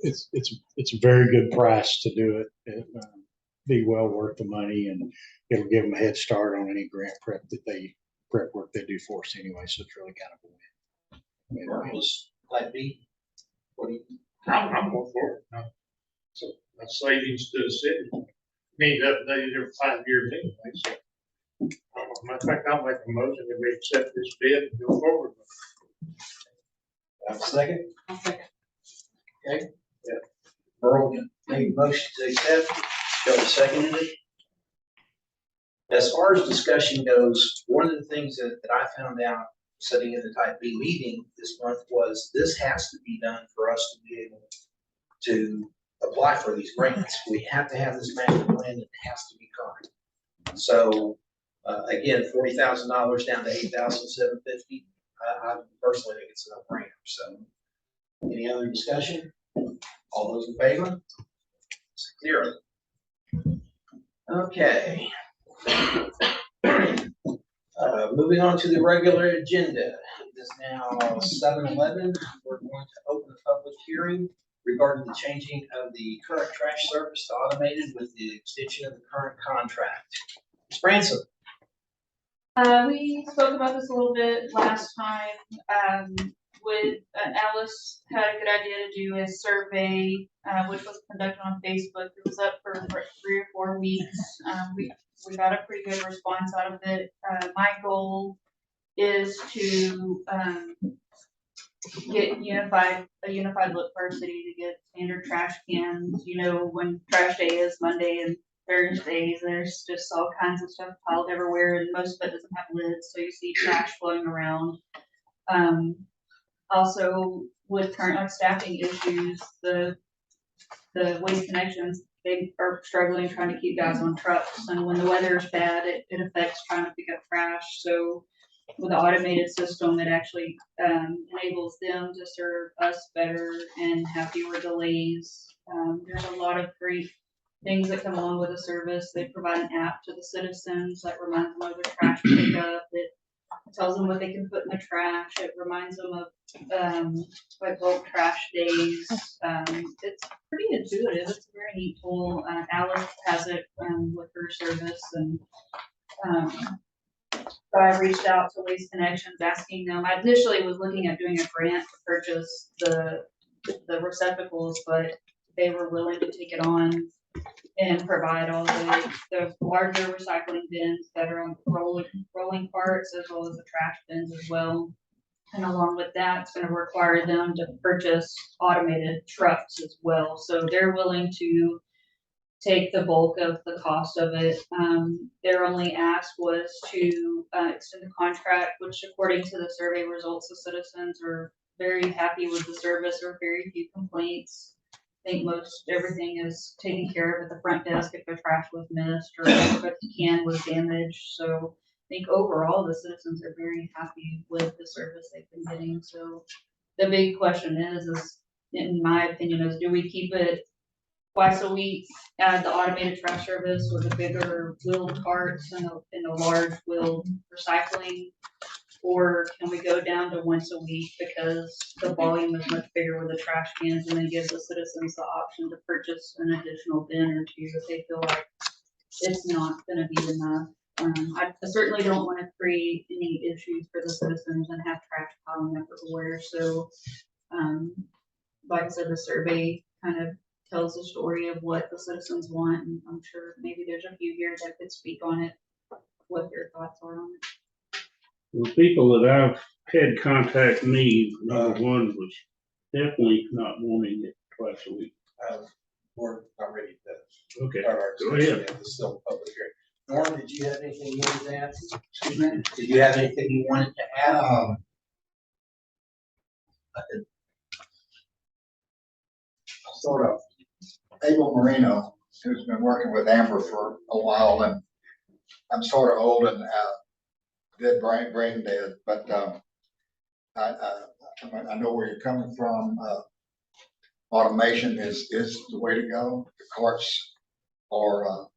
it's a very good price to do it. It'll be well worth the money, and it'll give them a head start on any grant prep work they do for us anyway. So it's really kind of a win. Marvelous. Type B. What do you? I'm all for it. So a savings to the city. Need updated every 5 years anyway, so. Matter of fact, I'll make a motion that we accept this bid and go forward. Have a second? I'll second. Okay. Yeah. Earl made a motion to accept. Joe seconded it. As far as discussion goes, one of the things that I found out sitting in the type B meeting this month was this has to be done for us to be able to apply for these grants. We have to have this master plan. It has to be current. So again, $40,000 down to $8,750. I personally think it's a no-brainer. So any other discussion? All those in favor? It's clear. Okay. Moving on to the regular agenda. It is now 7:11. We're going to open a public hearing regarding the changing of the current trash service to automated with the extension of the current contract. Ms. Branson. We spoke about this a little bit last time. Alice had a good idea to do a survey, which was conducted on Facebook. It was up for 3 or 4 weeks. We got a pretty good response out of it. My goal is to get a unified look for our city, to get standard trash cans. You know, when trash day is Monday and Thursdays, there's just all kinds of stuff piled everywhere, and most of it doesn't have lids, so you see trash floating around. Also, with current staffing issues, the Waste Connections, they are struggling trying to keep guys on trucks, and when the weather is bad, it affects trying to pick up trash. So with the automated system, it actually enables them to serve us better and have fewer delays. There's a lot of great things that come along with the service. They provide an app to the citizens that reminds them of their trash pickup. It tells them what they can put in the trash. It reminds them of like bulk trash days. It's pretty intuitive. It's a very neat tool. Alice has it with her service, and but I reached out to Waste Connections asking them. I initially was looking at doing a grant to purchase the receptacles, but they were willing to take it on and provide all the larger recycling bins that are on rolling carts, as well as the trash bins as well. And along with that, it's going to require them to purchase automated trucks as well. So they're willing to take the bulk of the cost of it. Their only ask was to extend the contract, which according to the survey results, the citizens are very happy with the service. There are very few complaints. I think most everything is taken care of at the front desk if their trash was missed or if the can was damaged. So I think overall the citizens are very happy with the service they've been getting. So the big question is in my opinion, is do we keep it twice a week, add the automated trash service with the bigger wheeled carts and a large wheeled recycling? Or can we go down to once a week because the volume is much bigger with the trash cans, and then give the citizens the option to purchase an additional bin or two if they feel like it's not going to be enough? I certainly don't want to create any issues for the citizens and have trash piling up everywhere. So, like I said, the survey kind of tells the story of what the citizens want, and I'm sure maybe there's a few here that could speak on it, what their thoughts are on it. The people that I've had contact me, number one was definitely not wanting it twice a week. We're not ready to Okay, start our go discussion ahead. yet. It's still a public hearing. Norm, did you have anything you wanted to add? Excuse me? Did you have anything you wanted to add? Sort of. Abel Marino, who's been working with Amber for a while, and I'm sort of old and dead brain dead, but I know where you're coming from. automation is the way to go. The carts are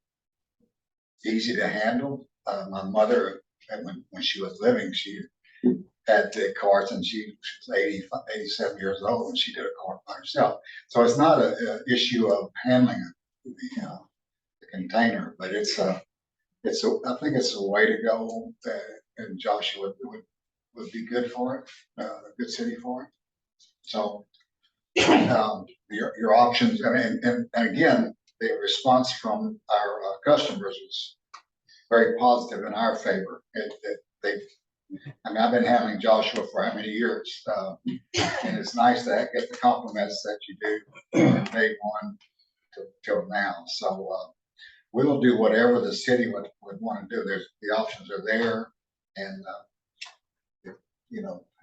easy to handle. My mother, when she was living, she had the carts and she was 87 years old and she did a cart by herself. So it's not a issue of handling the container, but I think it's a way to go, and Joshua would be good for it, a good city for it. So your options, I mean, and again, the response from our customers was very positive in our favor. I mean, I've been handling Joshua for how many years? And it's nice to get the compliments that you do from day one till now. So we will do whatever the city would want to do. The options are there, and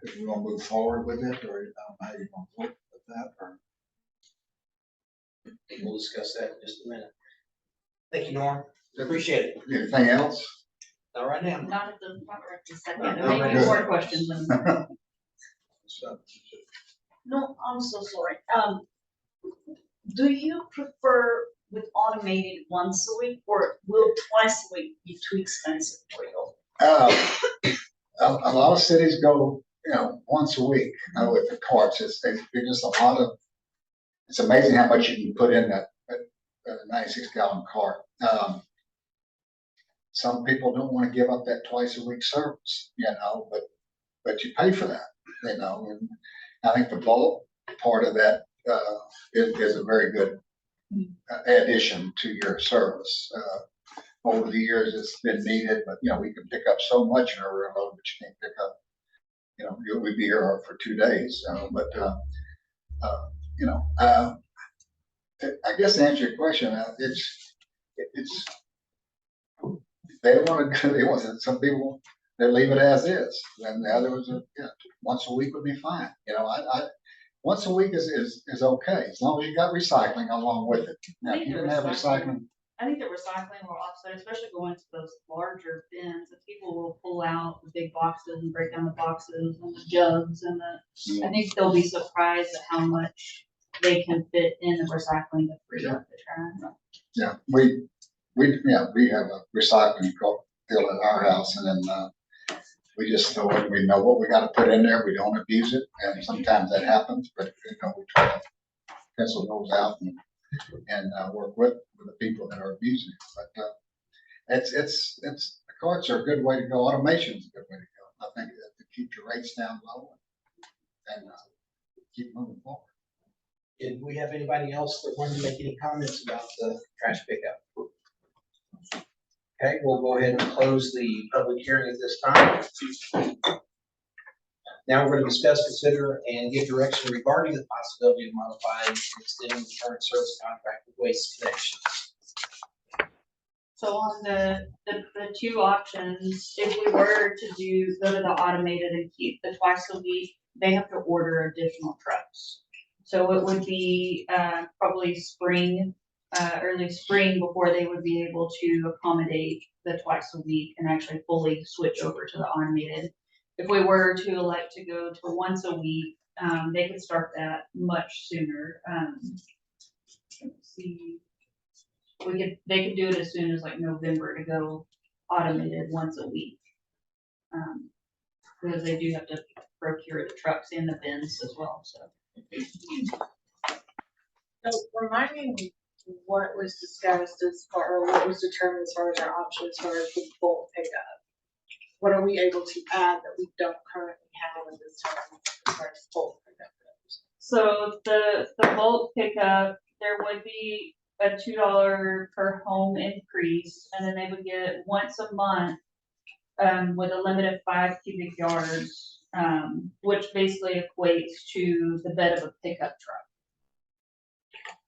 if you want to move forward with it, or how you want to look at that, or We'll discuss that in just a minute. Thank you, Norm. Appreciate it. anything else? Not right now. Not at the, not right this second. Not There may right be now. more questions than. So, No, I'm so sorry. Do you prefer with automated once a week, or will twice a week be too expensive for you? A lot of cities go, once a week, with the carts. It's just a lot of. It's amazing how much you can put in that 96-gallon cart. Some people don't want to give up that twice a week service, but you pay for that, and I think the bulk part of that is a very good addition to your service. Over the years, it's been needed, but we can pick up so much in a rear load, but you can't pick up. We'd be here for 2 days, I guess to answer your question, it's they don't want to. They want some people. They leave it as is, and the other was once a week would be fine. Once a week is okay as long as you got recycling along with it. Now, if you don't have recycling. I think the recycling will offset, especially going to those larger bins, that people will pull out the big boxes and break down the boxes and the jugs and I think they'll be surprised at how much they can fit in the recycling to free up the trash. Yeah, we have a recycling field at our house, and then we just throw it. We know what we got to put in there. We don't abuse it, and sometimes that happens. But we try to pencil those out and work with the people that are abusing it. But the carts are a good way to go. Automation is a good way to go. I think that to keep your rates down low and keep moving forward. Did we have anybody else that wanted to make any comments about the trash pickup? Okay, we'll go ahead and close the public hearing at this time. Now we're going to discuss, consider, and give direction regarding the possibility of modifying and extending the current service contract with Waste Connections. So on the two options, if we were to go to the automated and keep the twice a week, they have to order additional trucks. So it would be probably spring, early spring before they would be able to accommodate the twice a week and actually fully switch over to the automated. If we were to elect to go to once a week, they could start that much sooner. Let's see. They could do it as soon as like November to go automated once a week. Because they do have to procure the trucks and the bins as well, so. So remind me what was discussed as far, or what was determined as far as our options for the bulk pickup? What are we able to add that we don't currently have at this time as far as bulk pickup goes? So the bulk pickup, there would be a $2 per home increase, and then they would get once a month with a limit of 5 cubic yards, which basically equates to the bed of a pickup truck,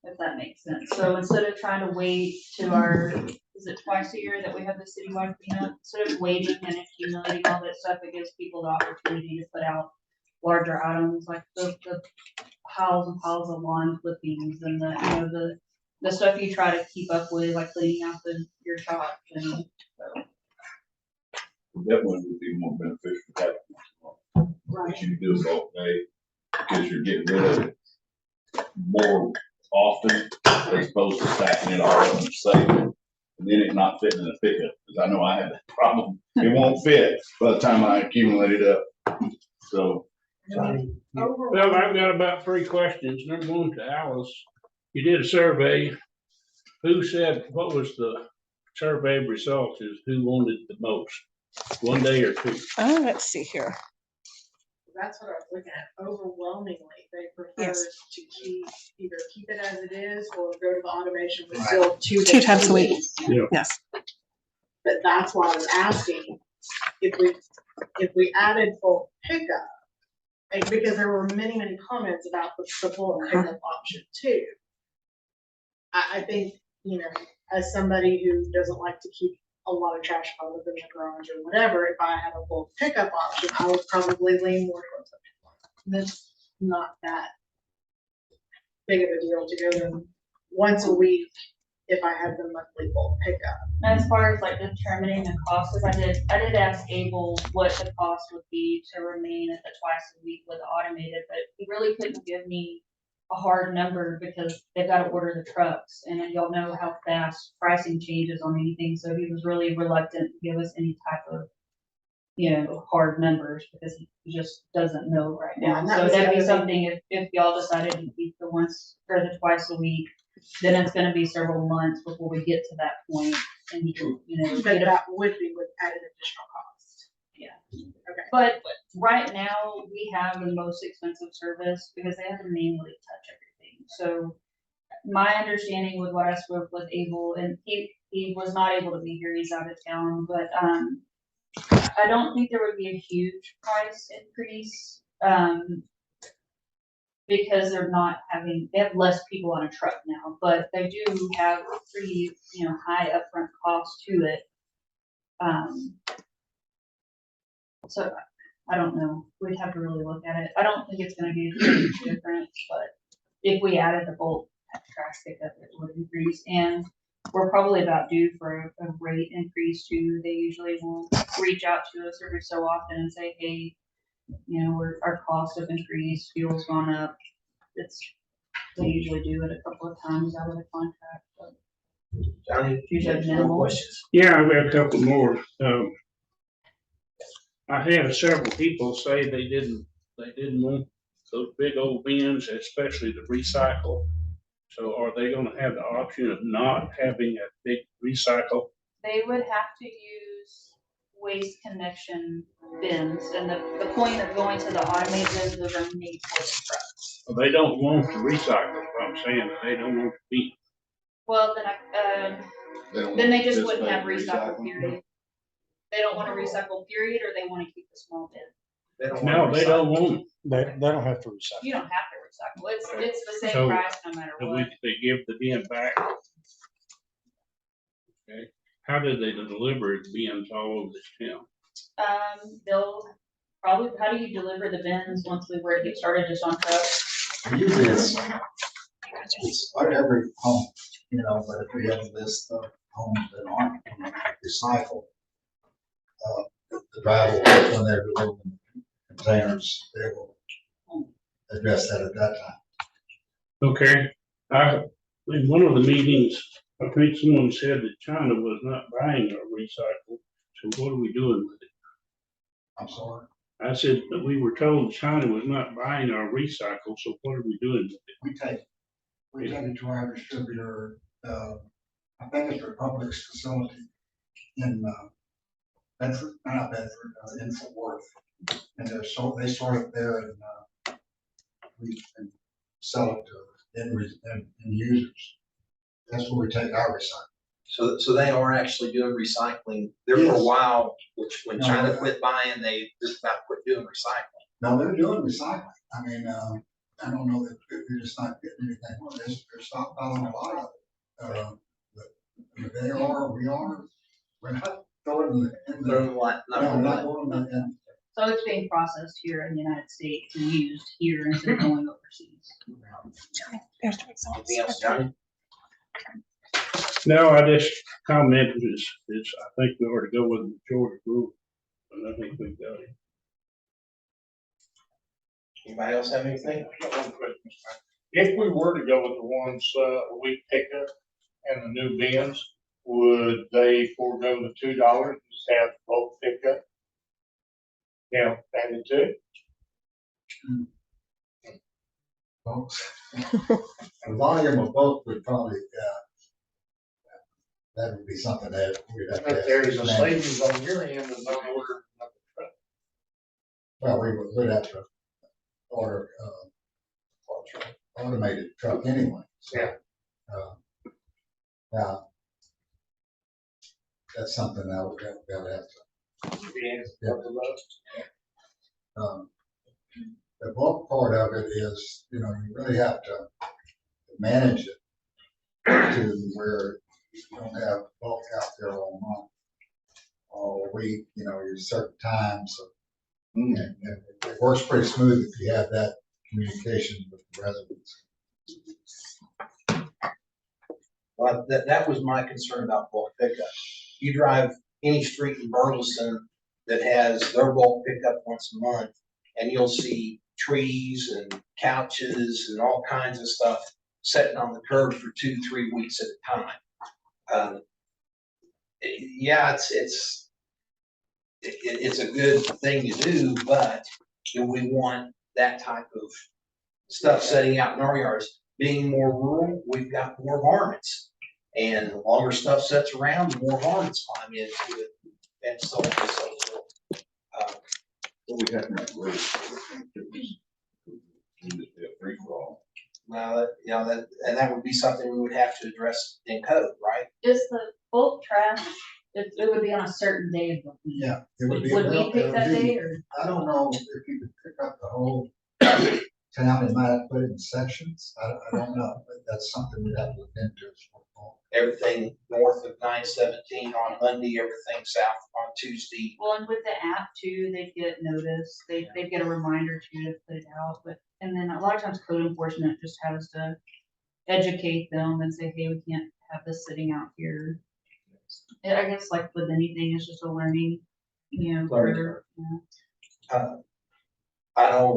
if that makes sense. So instead of trying to wait to is it twice a year that we have the citywide cleanup? Instead of waiting and accumulating all that stuff, it gives people the opportunity to put out larger items like the piles and piles of lawn clippings and the stuff you try to keep up with, like cleaning out your shop. And so. That one would be more beneficial to have. Right. You do it all day because you're getting rid of it. more often as opposed to stacking it all up and saving it. And then it not fitting in a pickup, because I know I had that problem. It won't fit by the time I accumulate it up. So, Johnny, Well, I've got about 3 questions. Number one to Alice. You did a survey. Who said, what was the survey results is who wanted the most? 1 day or 2? Let's see here. That's what I was looking at. Overwhelmingly, they prefer Yes. to either keep it as it is or go to the automation, but Right. still 2 times a week. Yeah. Yes. But that's why I was asking if we added full pickup, like, because there were many comments about the full pickup option too. I think, you know, as somebody who doesn't like to keep a lot of trash piles in the garage or whatever, if I had a full pickup option, I would probably lean more towards it. That's not that big of a deal to go to once a week if I had the monthly bulk pickup. As far as like determining the cost, because I did ask Abel what the cost would be to remain at the twice a week with automated, but he really couldn't give me a hard number because they've got to order the trucks, and then y'all know how fast pricing changes on anything, so he was really reluctant to give us any type of, you know, hard numbers because he just doesn't know right Yeah, now. and that So was the that'd be other thing. something if y'all decided to keep the once or the twice a week, then it's gonna be several months before we get to that point, and you can, you know, But get a. that would be with added additional cost. Yeah. Okay. But right now, we have the most expensive service because they have to manually touch everything. So my understanding with what I spoke with Abel, and he was not able to be here, he's out of town, but I don't think there would be a huge price increase. Because they have less people on a truck now, but they do have pretty, you know, high upfront cost to it. So I don't know, we'd have to really look at it. I don't think it's gonna be a huge difference, but if we added the bulk trash pickup, it would increase. And we're probably about due for a rate increase too. They usually will reach out to us every so often and say, hey, you know, our costs have increased, fuel's gone up. They usually do it a couple of times out of the contract, but Johnny, you have more Minimal. questions? Yeah, I've got a couple more. I had several people say they didn't want those big old bins, especially the recycle. So are they gonna have the option of not having a big recycle? they would have to use waste connection bins. And the point of going to the automated bins, those are made for the trucks. Well, they don't want to recycle, what I'm saying, that they don't want to be. Well, then they just wouldn't have recycle recycling. period. They don't want to recycle period, or they want to keep the small bin. They don't No, want they don't want, They don't have to recycle. You don't have to recycle. It's the So, same price no matter do what. they give the bin back? Okay, how do they deliver bins all over this town? They'll probably, how do you deliver the bins once where it gets started just on trucks? Usually it's every home, you know, but if we have a list of homes that aren't recycled, the driver, when they're delivering containers, they will address that at that time. Okay, in one of the meetings, I think someone said that China was not buying our recycle, so what are we doing with it? I'm sorry. I said that we were told China was not buying our recycle, so what are we doing with it? We take it to our distributor, I think it's Republic's facility in, Bedford, not Bedford, in Fort Worth. And they sort it there and, we can sell it to end users. That's where we take our recycling. So they are actually doing recycling. There for a Yes. while, which when No, China quit buying, they just about quit doing recycling. No, they're doing recycling. I mean, I don't know if you're just not getting anything. Well, they're stockpiling a lot of it. But they are, we are, we're not throwing it in They're the, not, no, not we're not really. throwing it in. So it's being processed here in the United States and used here instead of going overseas. There's the results. Anything else, Johnny? No, I just commented is I think we ought to go with the majority rule, and I think we've got it. Anybody else have anything? One question. If we were to go with the ones, we pick up and the new bins, would they forego the $2 and just have both pickup? Yeah, added to it. The volume of both would probably, that would be something that we'd have to. But there's a manage. savings on your end of not ordering another truck. Well, we'd have to order, automated truck anyway. So, Yeah. Now, that's something that we'll have to. Yeah. The bulk part of it is, you really have to manage it to where you don't have bulk out there all month, all week, your certain times. And it works pretty smooth if you have that communication with the residents. Well, that was my concern about bulk pickup. You drive any street in Burleson that has their bulk pickup once a month, and you'll see trees and couches and all kinds of stuff sitting on the curb for 2-3 weeks at a time. Yeah, it's a good thing to do, but we want that type of stuff setting out in our yards. Being more rural, we've got more varmints, and the longer stuff sets around, the more varmints climb into it, and so on and so forth. We have to make rules. Just be a free for all. Well, that would be something we would have to address in code, right? Is the bulk trash, it would be on a certain day of the week? Yeah. It would be. Would we pick that day or? I don't know if you could pick up the whole town, they might have to put it in sections. I don't know, but that's something we have to look into. Everything north of 917 on Monday, everything south on Tuesday. Well, and with the app too, they get notice, they get a reminder too to put it out, and then a lot of times code enforcement just has to educate them and say, hey, we can't have this sitting out here. I guess like with anything, it's just a learning, curve. I know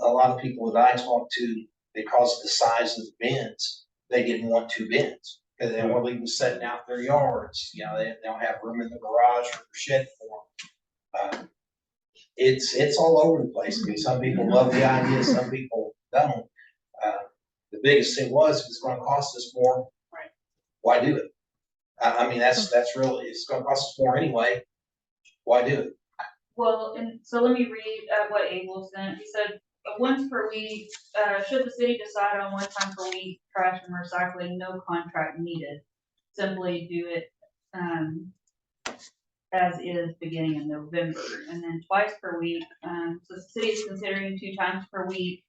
a lot of people that I talk to, because of the size of the bins, they didn't want 2 bins. Because they don't want to leave them sitting out their yards, they don't have room in the garage or the shed for them. It's all over the place. I mean, some people love the idea, some people don't. The biggest thing was, if it's gonna cost us more, right, why do it? I mean, that's really, it's gonna cost us more anyway, why do it? Well, and so let me read what Abel sent. He said, once per week, should the city decide on 1 time per week trash and recycling, no contract needed. Simply do it as is beginning in November. And then twice per week, so the city is considering 2 times per week.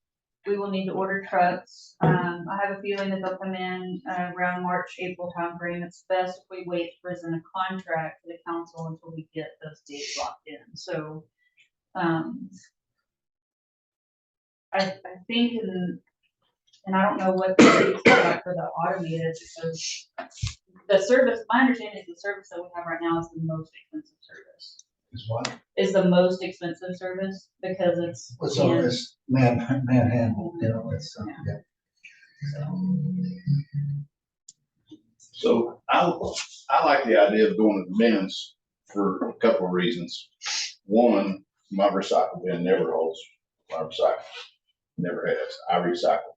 We will need to order trucks. I have a feeling that they'll come in around March, April timeframe. It's best if we wait to present a contract to the council until we get those dates locked in. So I think, and I don't know what the rates are like for the automated, because the service, my understanding is the service that we have right now is the most expensive service. Is what? Is the most expensive service because it's. So it's manhandle, it's, yeah. So I like the idea of going to the bins for a couple of reasons. One, my recycle bin never holds my recycle. Never has. I recycle.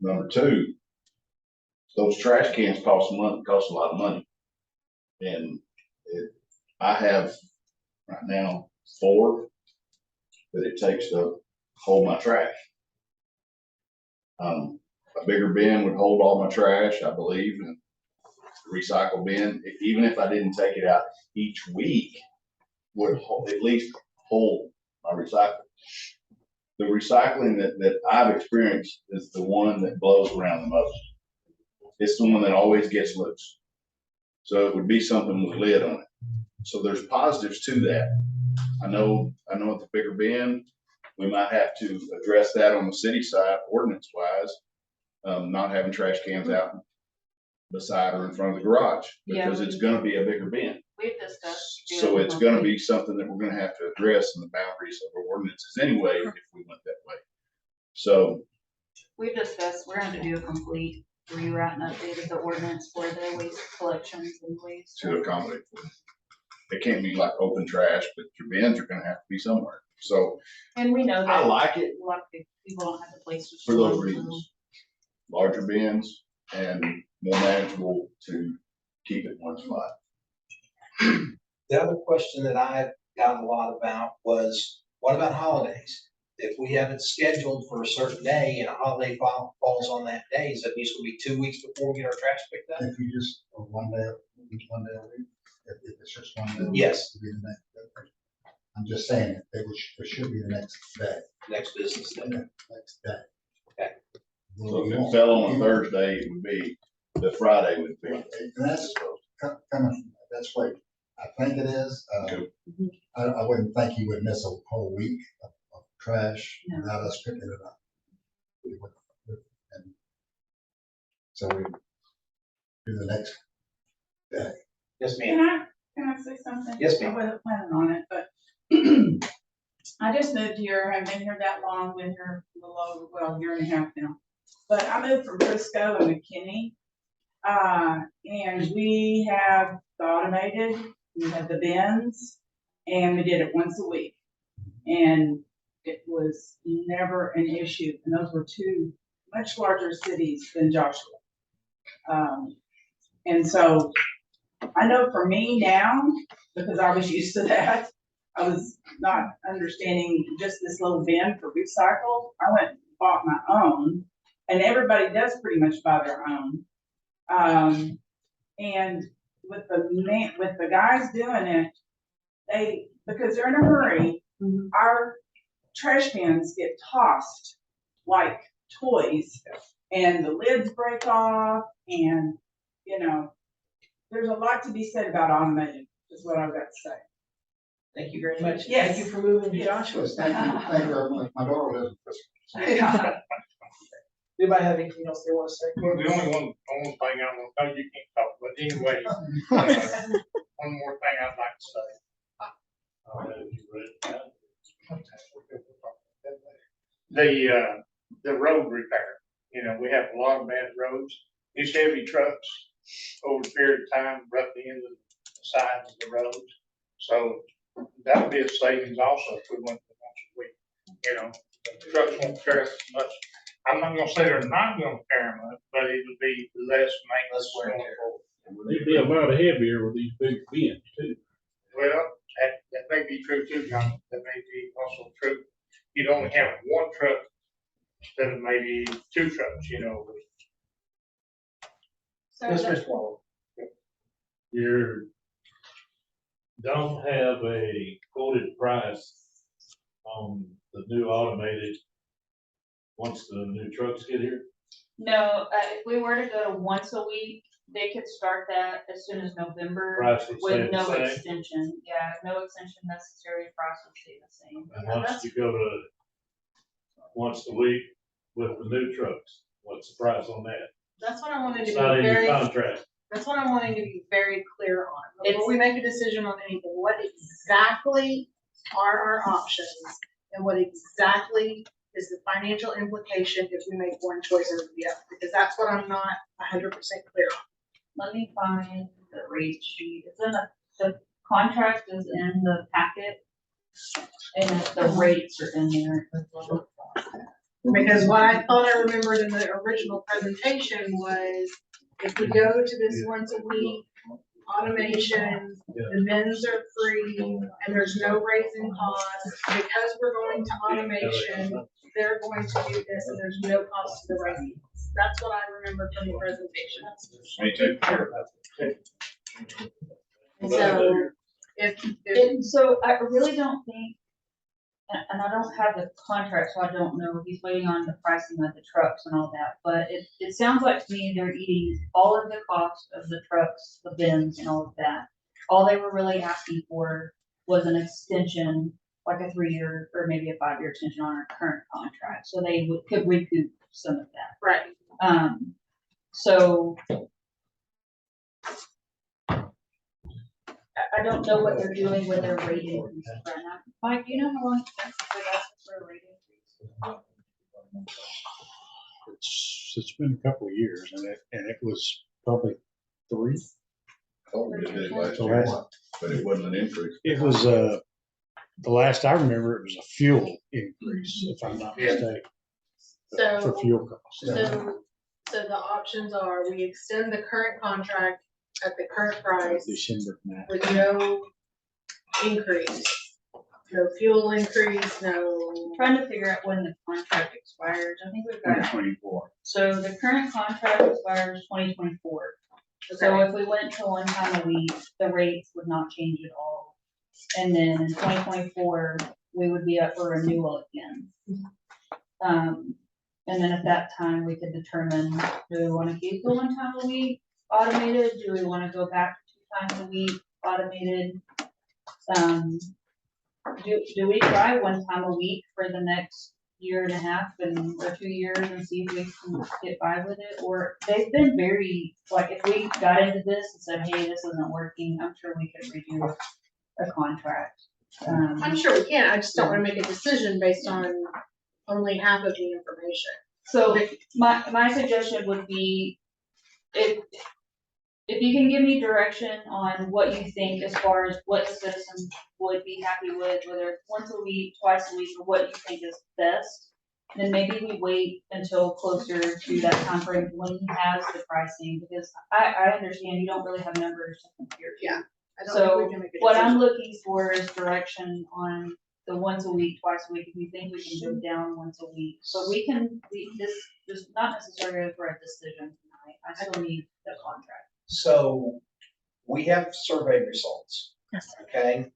Number 2, those trash cans cost a lot of money. And I have right now 4 that it takes to hold my trash. A bigger bin would hold all my trash, I believe, and the recycle bin, even if I didn't take it out each week, would at least hold my recycling. The recycling that I've experienced is the one that blows around the most. It's the one that always gets loose. So it would be something with a lid on it. So there's positives to that. I know at the bigger bin, we might have to address that on the city side, ordinance wise, not having trash cans out beside or in front of the garage, because it's gonna be a bigger bin. We've discussed. So it's gonna be something that we're gonna have to address in the boundaries of our ordinances anyway, if we went that way. So we've discussed, we're gonna have to do a complete rewrite and update of the ordinance for the waste collections and waste. To accommodate. For it. It can't be like open trash, but your bins are gonna have to be somewhere. So And we know I that like it a lot of people don't have the place to for store those them, so- reasons. Larger bins and more manageable to keep it in one spot. The other question that I got a lot about was, what about holidays? If we have it scheduled for a certain day and a holiday falls on that day, is that needs to be 2 weeks before we get our trash picked up? If you just, one day a week, if it's just one day. Yes. it'd be the next- I'm just saying, it should be the next day, Next business day. next day. Okay. So if it fell on a Thursday, it would be, the Friday would be. And that's coming, that's what I think it is. Okay. I wouldn't think you would miss a whole week of trash No. without us picking it up. We would- and So we do the next day. Yes, ma'am. Can I say something? Yes, ma'am. I wasn't planning on it, but I just moved here, I've been here that long, been here a little over, well, a year and a half now. But I moved from Frisco and McKinney. And we have the automated, we have the bins, and we did it once a week. And it was never an issue, and those were two much larger cities than Joshua. And so I know for me now, because I was used to that, I was not understanding just this little bin for recycle. I went and bought my own, and everybody does pretty much buy their own. And with the guys doing it, because they're in a hurry, our trash cans get tossed like toys, and the lids break off, and there's a lot to be said about automated, is what I've got to say. Thank you very much. Yes. Thank you for moving to Yes. Joshua. Thank you very much. My daughter lives in Frisco. Anybody have anything else they want to say? Well, the only thing I want to know, you can't talk, but anyway, one more thing I'd like to say. The road repair, we have a lot of bad roads. These heavy trucks over a period of time rut the end of the sides of the roads. So that would be a savings also if we went to once a week, the trucks won't carry as much. I'm not gonna say they're not gonna carry much, but it would be less maintenance going forward. They'd be a lot heavier with these big bins too. Well, that may be true too, John. That may be also true. You'd only have one truck instead of maybe two trucks, Yes, Mr. Waller. You don't have a quoted price on the new automated once the new trucks get here? No, if we were to go to once a week, they could start that as soon as November Price would stay with the no same? extension. Yeah, no extension necessary, price would stay the same. And Yeah, once that's- you go to once a week with the new trucks, what's the price on that? That's what I wanted to It's be not in your very, contract. that's what I'm wanting to be very clear on. Before we make a decision on anything, what exactly are our options? And what exactly is the financial implication if we make one choice over the other? Because that's what I'm not 100% clear on. Let me find the rate sheet. It's in the contract is in the packet. And the rates are in there as well. Because what I thought I remembered in the original presentation was if we go to this once a week automation, the bins are free and there's no raising costs. Because we're going to automation, they're going to do this and there's no cost to the residents. That's what I remember from the presentation. Me too. So if And so I really don't think, and I don't have the contract, so I don't know, he's waiting on the pricing of the trucks and all that, but it sounds like to me they're eating all of the cost of the trucks, the bins and all of that. All they were really asking for was an extension, like a 3-year or maybe a 5-year extension on our current contract, so they could recoup some of that. Right. So I don't know what they're doing with their rate increases right now. Mike, do you know how long it's been since they've asked for a rate increase? it's been a couple of years and it was probably 3. Oh, we did it last So year, that's- but it wasn't an increase. It was, the last I remember, it was a fuel increase, if I'm not Yeah. mistaken. So- For fuel costs. So the options are, we extend the current contract at the current price December now. with no increase, no fuel increase, no. Trying to figure out when the contract expires. I think we've got, 2024. so the current contract expires 2024. So if we went to one time a week, the rates would not change at all. And then in 2024, we would be up for renewal again. And then at that time, we could determine, do we want to keep the one time a week automated? Do we want to go back to 2 times a week automated? Do we try one time a week for the next year and a half or 2 years and see if we can get by with it? Or they've been very, like, if we got into this and said, hey, this isn't working, I'm sure we could redo a contract. I'm sure we can, I just don't wanna make a decision based on only half of the information. So my suggestion would be, if you can give me direction on what you think as far as what the citizens would be happy with, whether it's once a week, twice a week, or what you think is best, then maybe we wait until closer to that time frame when he has the pricing, because I understand you don't really have numbers to compare to. Yeah. I don't So think we can make a what I'm decision. looking for is direction on the once a week, twice a week, if you think we can go down once a week. So this is not necessarily for a decision tonight, I still need the contract. So we have survey results, Yes. okay?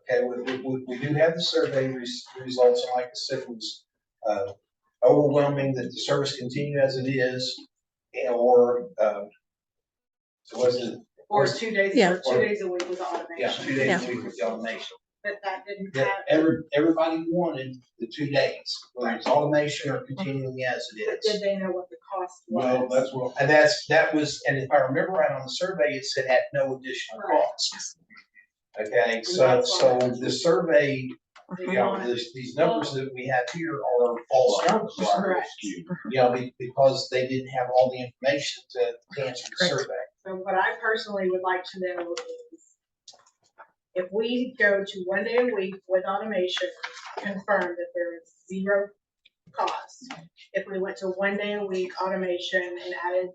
Okay, we do have the survey results, and like I said, it was overwhelming that the service continue as it is, or, so was it? Or 2 days, Yeah. or 2 days a week with automation. Yeah, 2 days a week with the automation. But that didn't That have, everybody wanted the 2 days, whether it's automation or continuing as it but is. did they know what the cost was? Well, that's what, and that was, and if I remember right on the survey, it said at no additional cost. Okay, so the survey, you know, these numbers that we have here are false numbers. Correct. You know, because they didn't have all the information to answer the survey. So what I personally would like to know is, if we go to 1 day a week with automation, confirm that there is 0 cost. If we went to 1 day a week automation and added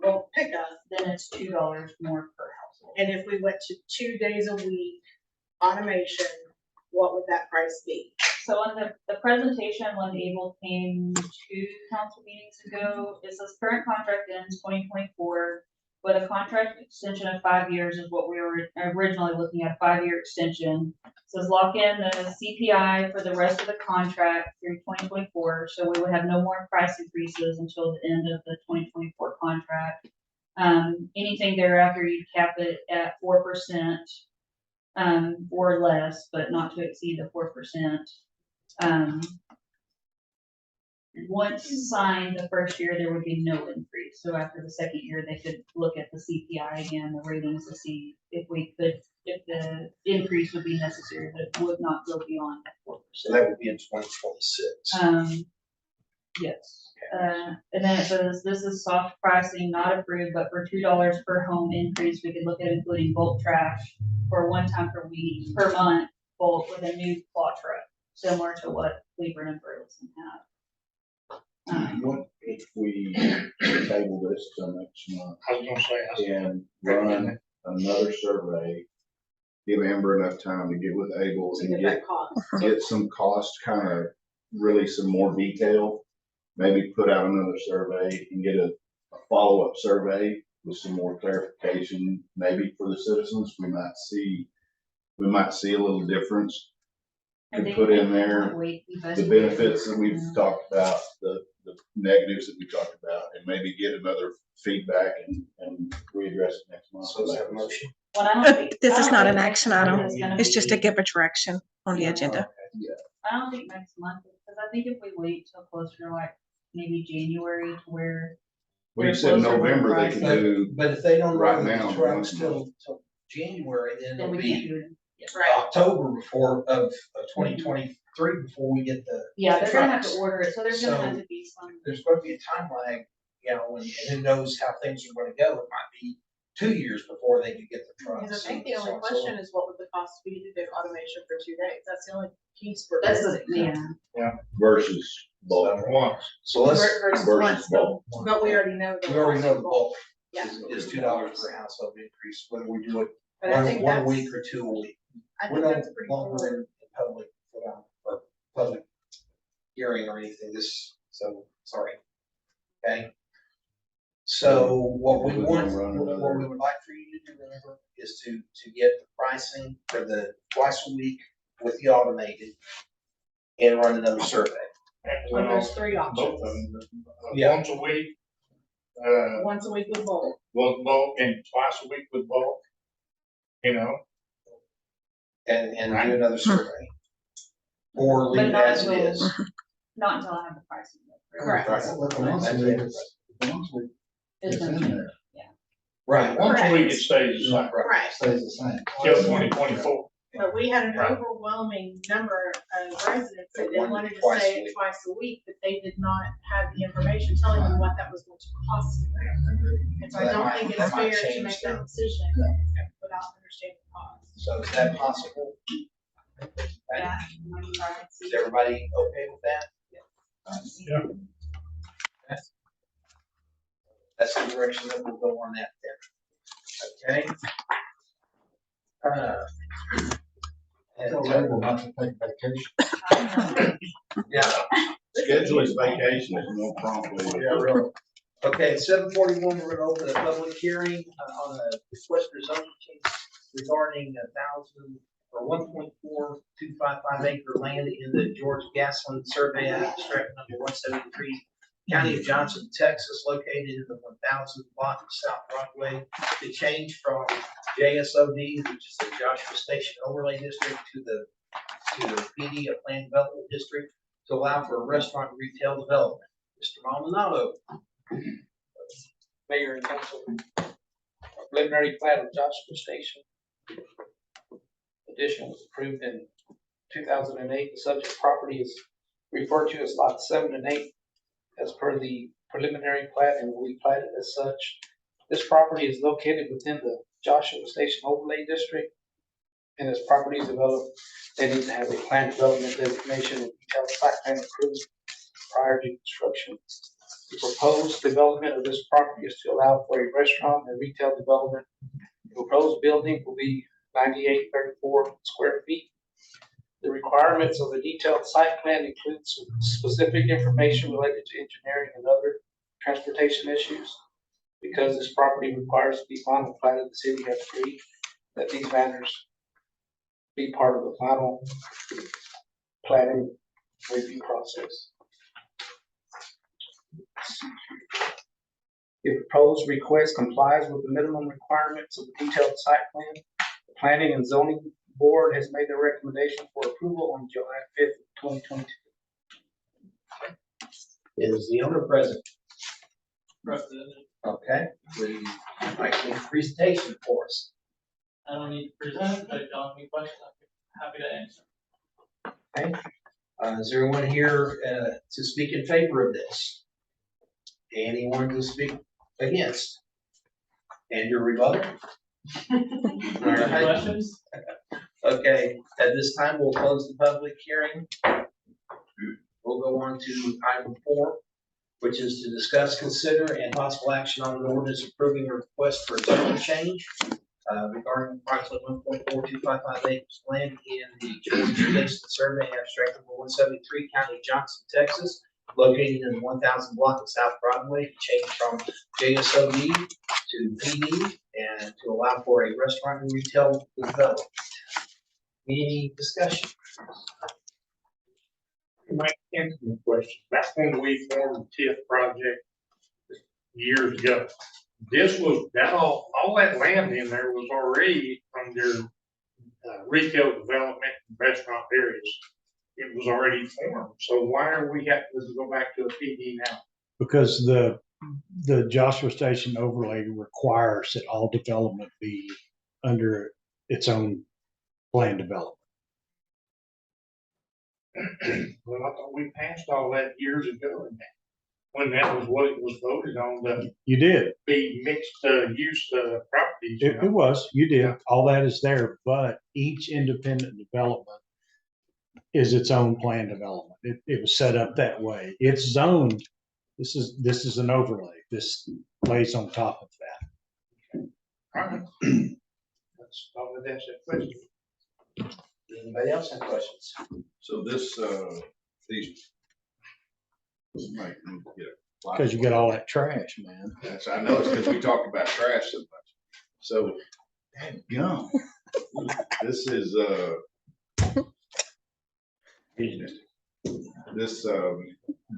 bulk pickup, Then it's $2 more per household. and if we went to 2 days a week automation, what would that price be? So in the presentation, when Abel came 2 council meetings ago, it says current contract ends 2024, but a contract extension of 5 years is what we were originally looking at, a 5-year extension. It says lock in the CPI for the rest of the contract through 2024, so we would have no more price increases until the end of the 2024 contract. Anything thereafter, you cap it at 4%, or less, but not to exceed the 4%. Once signed the first year, there would be no increase. So after the second year, they could look at the CPI again, the ratings, to see if the increase would be necessary, but it would not go beyond that 4%. So that would be in 2026. Yes. And then it says, this is soft pricing, not approved, but for $2 per home increase, we could look at including bulk trash for 1 time per month, bulk with a new plot truck, similar to what Cleveland and Burleson have. What if we table this till next month I was gonna say, and run another survey? Give Amber enough time to get with Abel To and get that cost. get some cost, kind of really some more detail. Maybe put out another survey and get a follow-up survey with some more clarification, maybe for the citizens. We might see a little difference. And put in there the benefits that we've talked about, the negatives that we talked about, and maybe get another feedback and readdress it next month. So is that a motion? This is not an action item. It's just to give a direction on the agenda. I don't think next month, because I think if we wait till closer to like maybe January to where. Well, you said November they can do, But if they don't right run now, the trucks one till January, then Then it'll we can't be do it. October of 2023. 3 before we get the. Yeah, they're gonna have to trucks. order it, so there's gonna So- have to be some. There's gonna be a time lag, you know, and who knows how things are gonna go. It might be 2 years before they can get the trucks. Because I think the and so only on and so question on. is what would the cost be to do automation for 2 days? That's the only piece we're That's the, missing. yeah. Versus bulk. So let's, Versus Versus one, but we already know. we already know the bulk Yeah. is $2 per household increase, whether we do it But I think one a that's, week or 2 a week. I We're think no that's a pretty longer cool. in public, or public hearing or anything, so, sorry. Okay? So what we want, what we would like for you to do, remember, is to get the pricing for the twice a week with the automated and run another survey. When there's 3 Both options. of them, Yeah. once a week, Once a week with both. with bulk and twice a week with bulk. You know, And do another survey. Or leave it not as it until- is. Not until I have the pricing. Correct. Right. It's in there. Right. once a week it stays the same, Right. Stays the same. till 2024. But we had an Right. overwhelming number of residents that That they wanted to twice a say it week. twice a week, but they did not have the information telling them what that was going to cost them. And so I That don't might- think that it's might fair to change make that. that decision without understanding the cost. So is that possible? Yeah. Is everybody okay with that? Yeah. That's the direction that we'll go on that then. Okay? Tell Label not to take vacation. Yeah, Schedule his vacation, there's no promptly. yeah, really. Okay, 7:41, we're gonna open a public hearing on a request for zoning change regarding 1.4255 acre land in the George Gaslin Survey Abstract number 173, County of Johnson, Texas, located in the 1000 block of South Broadway, to change from JSOD, which is the Joshua Station Overlay District, to the PD, a Planned Development District, to allow for a restaurant and retail development. Mr. Maldonado. Mayor and council, preliminary plat of Joshua Station. Addition was approved in 2008. The subject property is referred to as lot 7 and 8 as per the preliminary plat and will be platted as such. This property is located within the Joshua Station Overlay District. And as property is developed, they need to have a planned development designation and detailed site plan approved prior to construction. The proposed development of this property is to allow for a restaurant and retail development. The proposed building will be 9834 square feet. The requirements of the detailed site plan include some specific information related to engineering and other transportation issues. Because this property requires to be final platted, the city has agreed that these matters be part of the final planning review process. The proposed request complies with the minimum requirements of the detailed site plan. The Planning and Zoning Board has made their recommendation for approval on July 5th, 2022. Is the owner present? President, Okay, would you like to make a presentation for us? I don't need to present, but if y'all have any questions, I'd be happy to answer. Okay, is there anyone here to speak in favor of this? Anyone to speak against? And your rebuttal? All Any right. questions? Okay, at this time, we'll close the public hearing. We'll go on to item 4, which is to discuss, consider, and possible action on an ordinance approving a request for a zoning change regarding approximately 1.4255 acres of land in the George Station Survey Abstract number 173, County of Johnson, Texas, located in the 1000 block of South Broadway, to change from JSOD to PD and to allow for a restaurant and retail development. Any discussion? Mike, answer my question. Back when we formed the TIF project years ago, this was, that all that land in there was already under retail development and restaurant areas. It was already formed. So why are we having to go back to a PD now? Because the Joshua Station overlay requires that all development be under its own plan development. Well, I thought we passed all that years ago, and when that was what it was voted on, to You did. be mixed, use, properties. you It know. was, you did. All that is there, but each independent development is its own plan development. It was set up that way. It's zoned. This is an overlay. This lays on top of that. All right. That's all that answers that question. Anybody else have questions? So this, these. This might need to get a- Because you got all that trash, man. That's, I know it's because we talked about trash so much. So, gum. This is, this,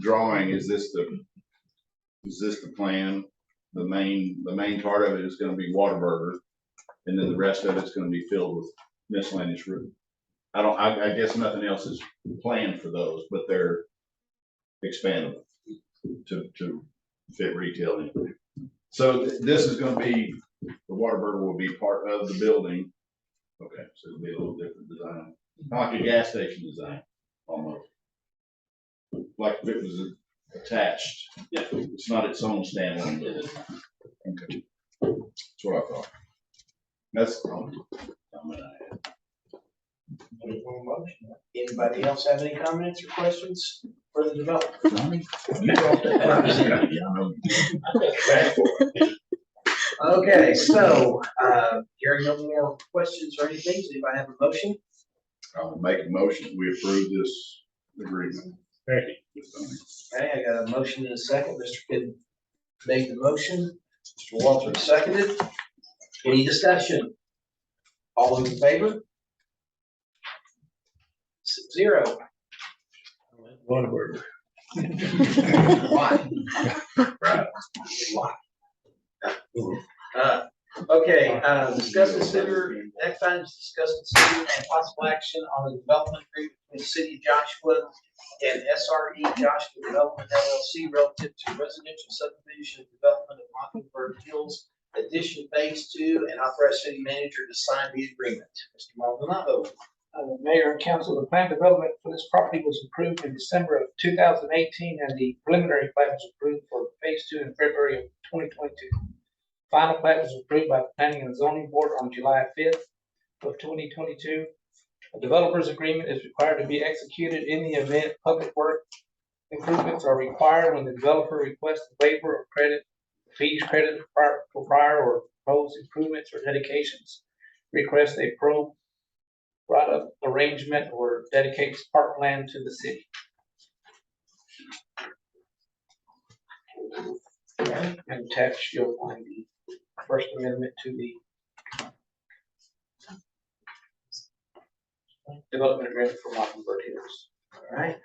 drawing, is this the plan? The main part of it is gonna be Whataburger, and then the rest of it's gonna be filled with miscellaneous room. I guess nothing else is planned for those, but they're expandable to fit retail in. So this is gonna be, the Whataburger will be part of the building. Okay, so it'll be a little different design, like a gas station design, almost. Like if it was attached. Yeah. It's not its own standalone building. Okay. That's what I thought. That's the comment I had. Anybody else have any comments or questions for the development? Okay, so, hearing no more questions or anything, does anybody have a motion? I'll make a motion, we approve this agreement. Okay, I got a motion in a second. Mr. Kidd made the motion. Mr. Walter seconded. Any discussion? All those in favor? 6-0. Whataburger. Why? Right. Why? Okay, discuss, consider, next item is discuss, consider, and possible action on the development agreement between the city of Joshua and SRE Joshua Development LLC relative to residential subdivision development of Mockingbird Hills Addition Phase 2 and authorize city manager to sign the agreement. Mr. Maldonado. Mayor and council, the plan development for this property was approved in December of 2018, and the preliminary plan was approved for phase 2 in February of 2022. Final plat was approved by the Planning and Zoning Board on July 5th of 2022. A developer's agreement is required to be executed in the event public work improvements are required when the developer requests a waiver or credit, fees credited for prior or proposed improvements or dedications, request a pro-rata arrangement, or dedicates parkland to the city. And attached, you'll find the first amendment to the development agreement for Mockingbird Hills. All right.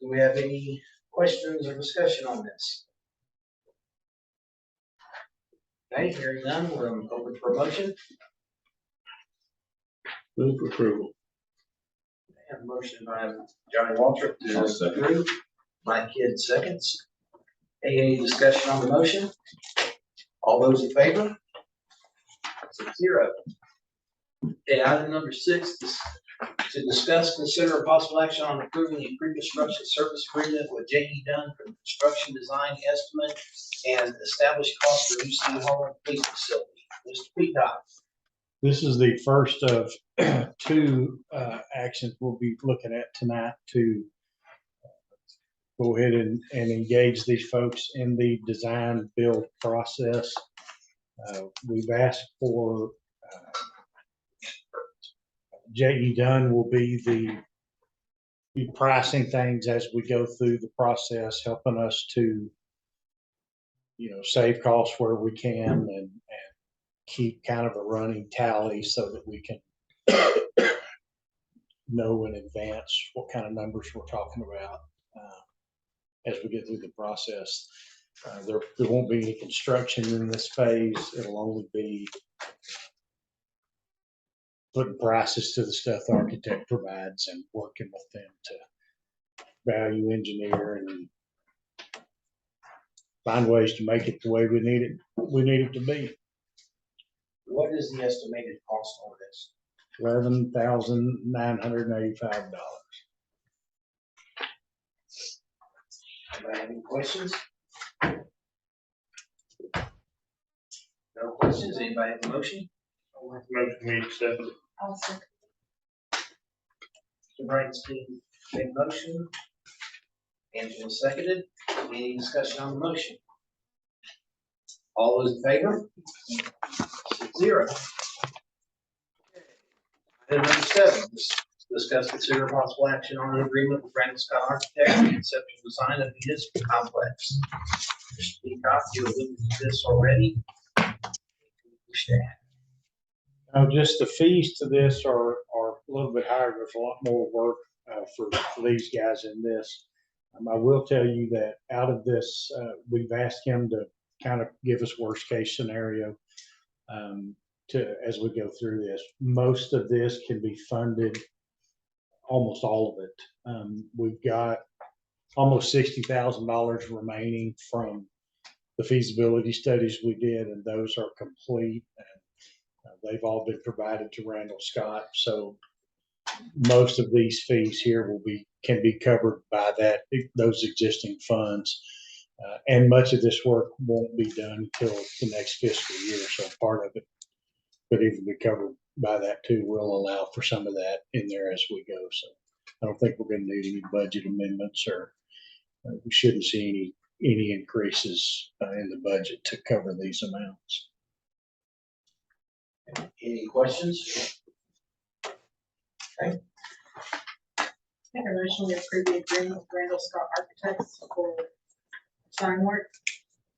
Do we have any questions or discussion on this? Okay, hearing none, we're open for a motion. Move for approval. I have a motion by Johnny Waltrip to approve. Mike Kidd seconds. Any discussion on the motion? All those in favor? 6-0. Okay, item number 6 is to discuss, consider a possible action on approving the pre-construction service agreement with J.E. Dunn for the construction design estimate and established cost for new City Hall and police facility. Mr. Peacock. This is the first of 2 actions we'll be looking at tonight to go ahead and engage these folks in the design build process. We've asked for J.E. Dunn will be pricing things as we go through the process, helping us to, save costs where we can and keep kind of a running tally so that we can know in advance what kind of numbers we're talking about as we get through the process. There won't be any construction in this phase. It'll only be putting prices to the stuff the architect provides and working with them to value engineer and find ways to make it the way we need it to be. What is the estimated cost on this? $11,985. Anybody have any questions? No questions? Anybody have a motion? I'll make a motion, we accept it. I'll second. Mr. Bransky made a motion. Angela seconded. Any discussion on the motion? All those in favor? 6-0. Item number 7, discuss consider possible action on an agreement with Randall Scott Architects for conceptual design of municipal complex. Mr. Peacock, you alluded to this already. Just the fees to this are a little bit higher. There's a lot more work for these guys in this. I will tell you that out of this, we've asked him to kind of give us worst case scenario as we go through this. Most of this can be funded, almost all of it. We've got almost $60,000 remaining from the feasibility studies we did, and those are complete. And they've all been provided to Randall Scott. So most of these fees here can be covered by those existing funds. And much of this work won't be done until the next fiscal year. So part of it could even be covered by that too. We'll allow for some of that in there as we go. So I don't think we're going to need any budget amendments, or we shouldn't see any increases in the budget to cover these amounts. Any questions? Okay. Make a motion to approve the agreement with Randall Scott Architects for sign work.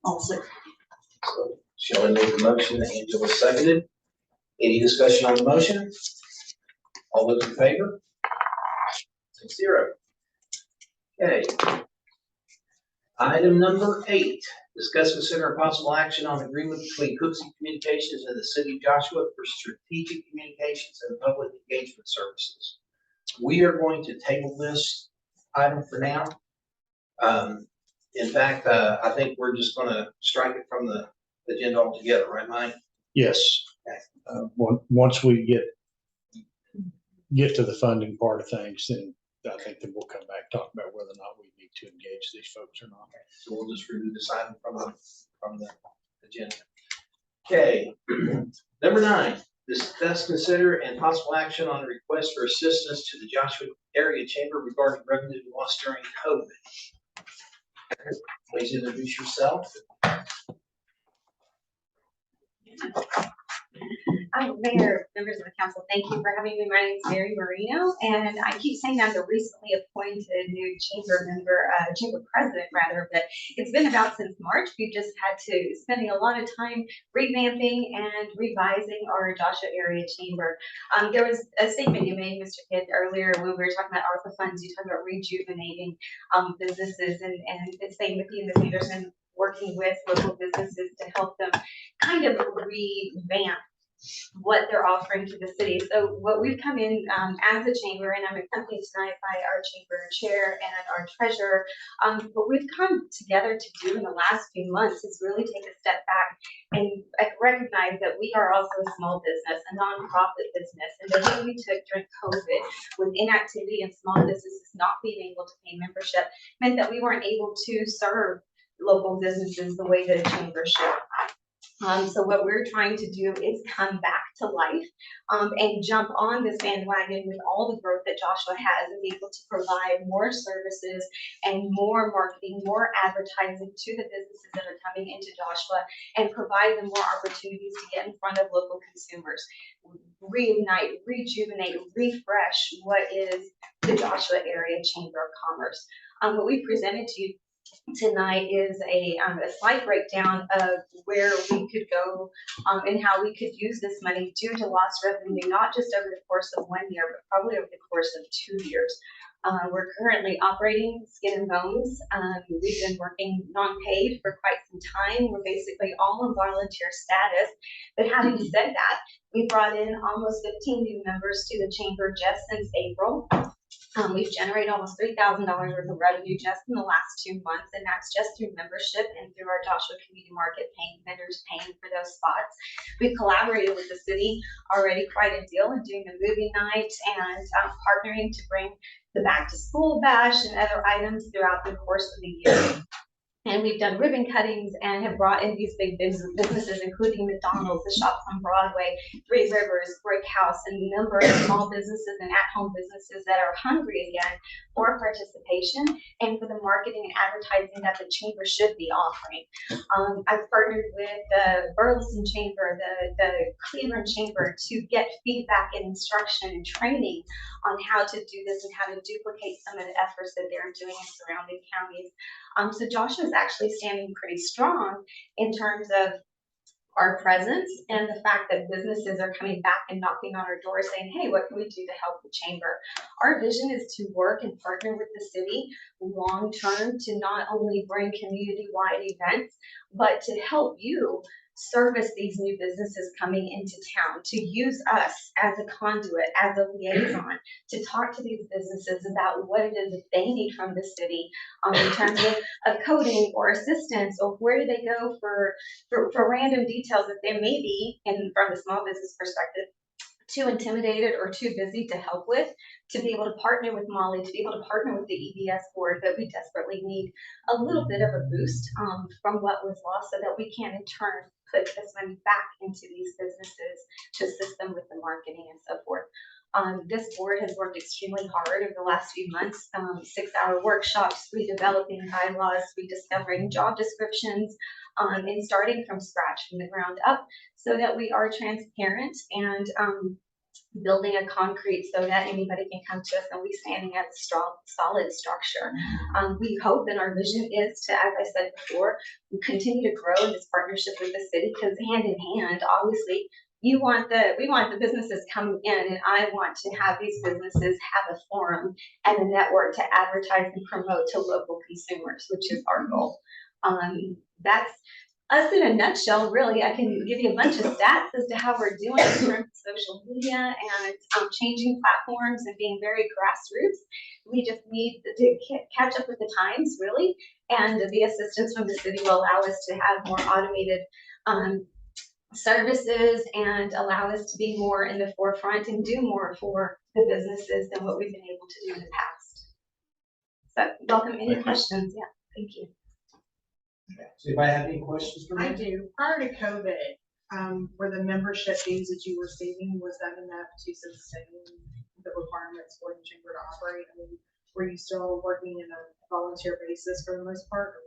I'll second. So Shelley made the motion, Angela seconded. Any discussion on the motion? All those in favor? 6-0. Okay. Item number 8, discuss, consider possible action on agreement between Cooksey Communications and the City of Joshua for strategic communications and public engagement services. We are going to table this item for now. In fact, I think we're just going to strike it from the agenda altogether, right, Mike? Yes. Once we get to the funding part of things, then I think that we'll come back, talk about whether or not we need to engage these folks or not. So we'll just remove this item from the agenda. Okay. Number 9, discuss, consider, and possible action on a request for assistance to the Joshua Area Chamber regarding revenue lost during COVID. Please introduce yourself. Mayor, members of the council, thank you for having me. My name is Mary Marino, and I keep saying I'm the recently appointed new chamber president rather, but it's been about since March. We've just had to spending a lot of time revamping and revising our Joshua Area Chamber. There was a statement you made, Mr. Kidd, earlier when we were talking about ARPA funds. You talked about rejuvenating businesses, and it's same with you, Ms. Peterson, working with local businesses to help them kind of revamp what they're offering to the city. So what we've come in as a chamber, and I'm accompanied tonight by our chamber chair and our treasurer, what we've come together to do in the last few months is really take a step back and recognize that we are also a small business, a nonprofit business, and the hit we took during COVID with inactivity and small businesses not being able to pay membership meant that we weren't able to serve local businesses the way that a chamber should. So what we're trying to do is come back to life and jump on this bandwagon with all the growth that Joshua has and be able to provide more services and more marketing, more advertising to the businesses that are coming into Joshua and provide them more opportunities to get in front of local consumers, reignite, rejuvenate, refresh what is the Joshua Area Chamber of Commerce. What we presented to you tonight is a slight breakdown of where we could go and how we could use this money due to lost revenue, not just over the course of 1 year, but probably over the course of 2 years. We're currently operating Skin and Bones. We've been working non-paid for quite some time. We're basically all on volunteer status. But having said that, we brought in almost 15 new members to the chamber just since April. We've generated almost $3,000 worth of revenue just in the last 2 months, and that's just through membership and through our Joshua Community Market paying vendors paying for those spots. We've collaborated with the city already quite a deal in doing the movie night and partnering to bring the back to school bash and other items throughout the course of the year. And we've done ribbon cuttings and have brought in these big businesses, including McDonald's, the Shops on Broadway, Three Rivers, Brick House, and a number of small businesses and at-home businesses that are hungry again for participation and for the marketing and advertising that the chamber should be offering. I've partnered with the Burleson Chamber, the Cleveland Chamber to get feedback and instruction and training on how to do this and how to duplicate some of the efforts that they're doing in surrounding counties. So Joshua is actually standing pretty strong in terms of our presence and the fact that businesses are coming back and knocking on our door saying, hey, what can we do to help the chamber? Our vision is to work and partner with the city long term to not only bring community-wide events, but to help you service these new businesses coming into town, to use us as a conduit, as a liaison, to talk to these businesses about what it is that they need from the city in terms of coding or assistance, or where do they go for random details that they may be, and from a small business perspective, too intimidated or too busy to help with, to be able to partner with Molly, to be able to partner with the EBS board, that we desperately need a little bit of a boost from what was lost so that we can in turn put this money back into these businesses to assist them with the marketing and so forth. This board has worked extremely hard over the last few months, 6-hour workshops, redeveloping bylaws, rediscovering job descriptions, and starting from scratch, from the ground up, so that we are transparent and building a concrete so that anybody can come to us and we standing as a strong, solid structure. We hope, and our vision is to, as I said before, continue to grow in this partnership with the city, because hand in hand, obviously, we want the businesses coming in, and I want to have these businesses have a forum and a network to advertise and promote to local consumers, which is our goal. That's us in a nutshell, really. I can give you a bunch of stats as to how we're doing in terms of social media and changing platforms and being very grassroots. We just need to catch up with the times, really, and the assistance from the city will allow us to have more automated services and allow us to be more in the forefront and do more for the businesses than what we've been able to do in the past. So welcome any questions. Yeah, thank you. Does anybody have any questions for me? I do. Prior to COVID, were the membership fees that you were receiving, was that enough to sustain the requirements for the chamber to operate? I mean, were you still working in a volunteer basis for the most part? Or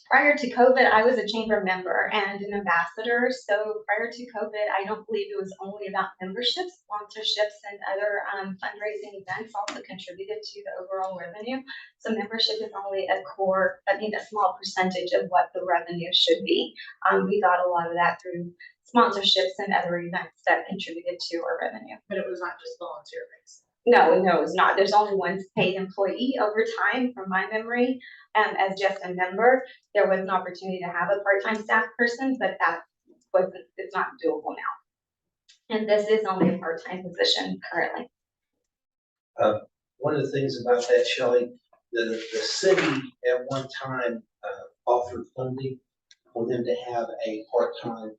prior to COVID, I was a chamber member and an ambassador. So prior to COVID, I don't believe it was only about memberships, sponsorships, and other fundraising events also contributed to the overall revenue. So membership is only a small percentage of what the revenue should be. We got a lot of that through sponsorships and other events that contributed to our revenue. but it was not just volunteer based? No, it's not. There's only one paid employee over time, from my memory. As just a member, there was an opportunity to have a part-time staff person, but it's not doable now. And this is only a part-time position currently. One of the things about that, Shelley, the city at one time offered funding for them to have a part-time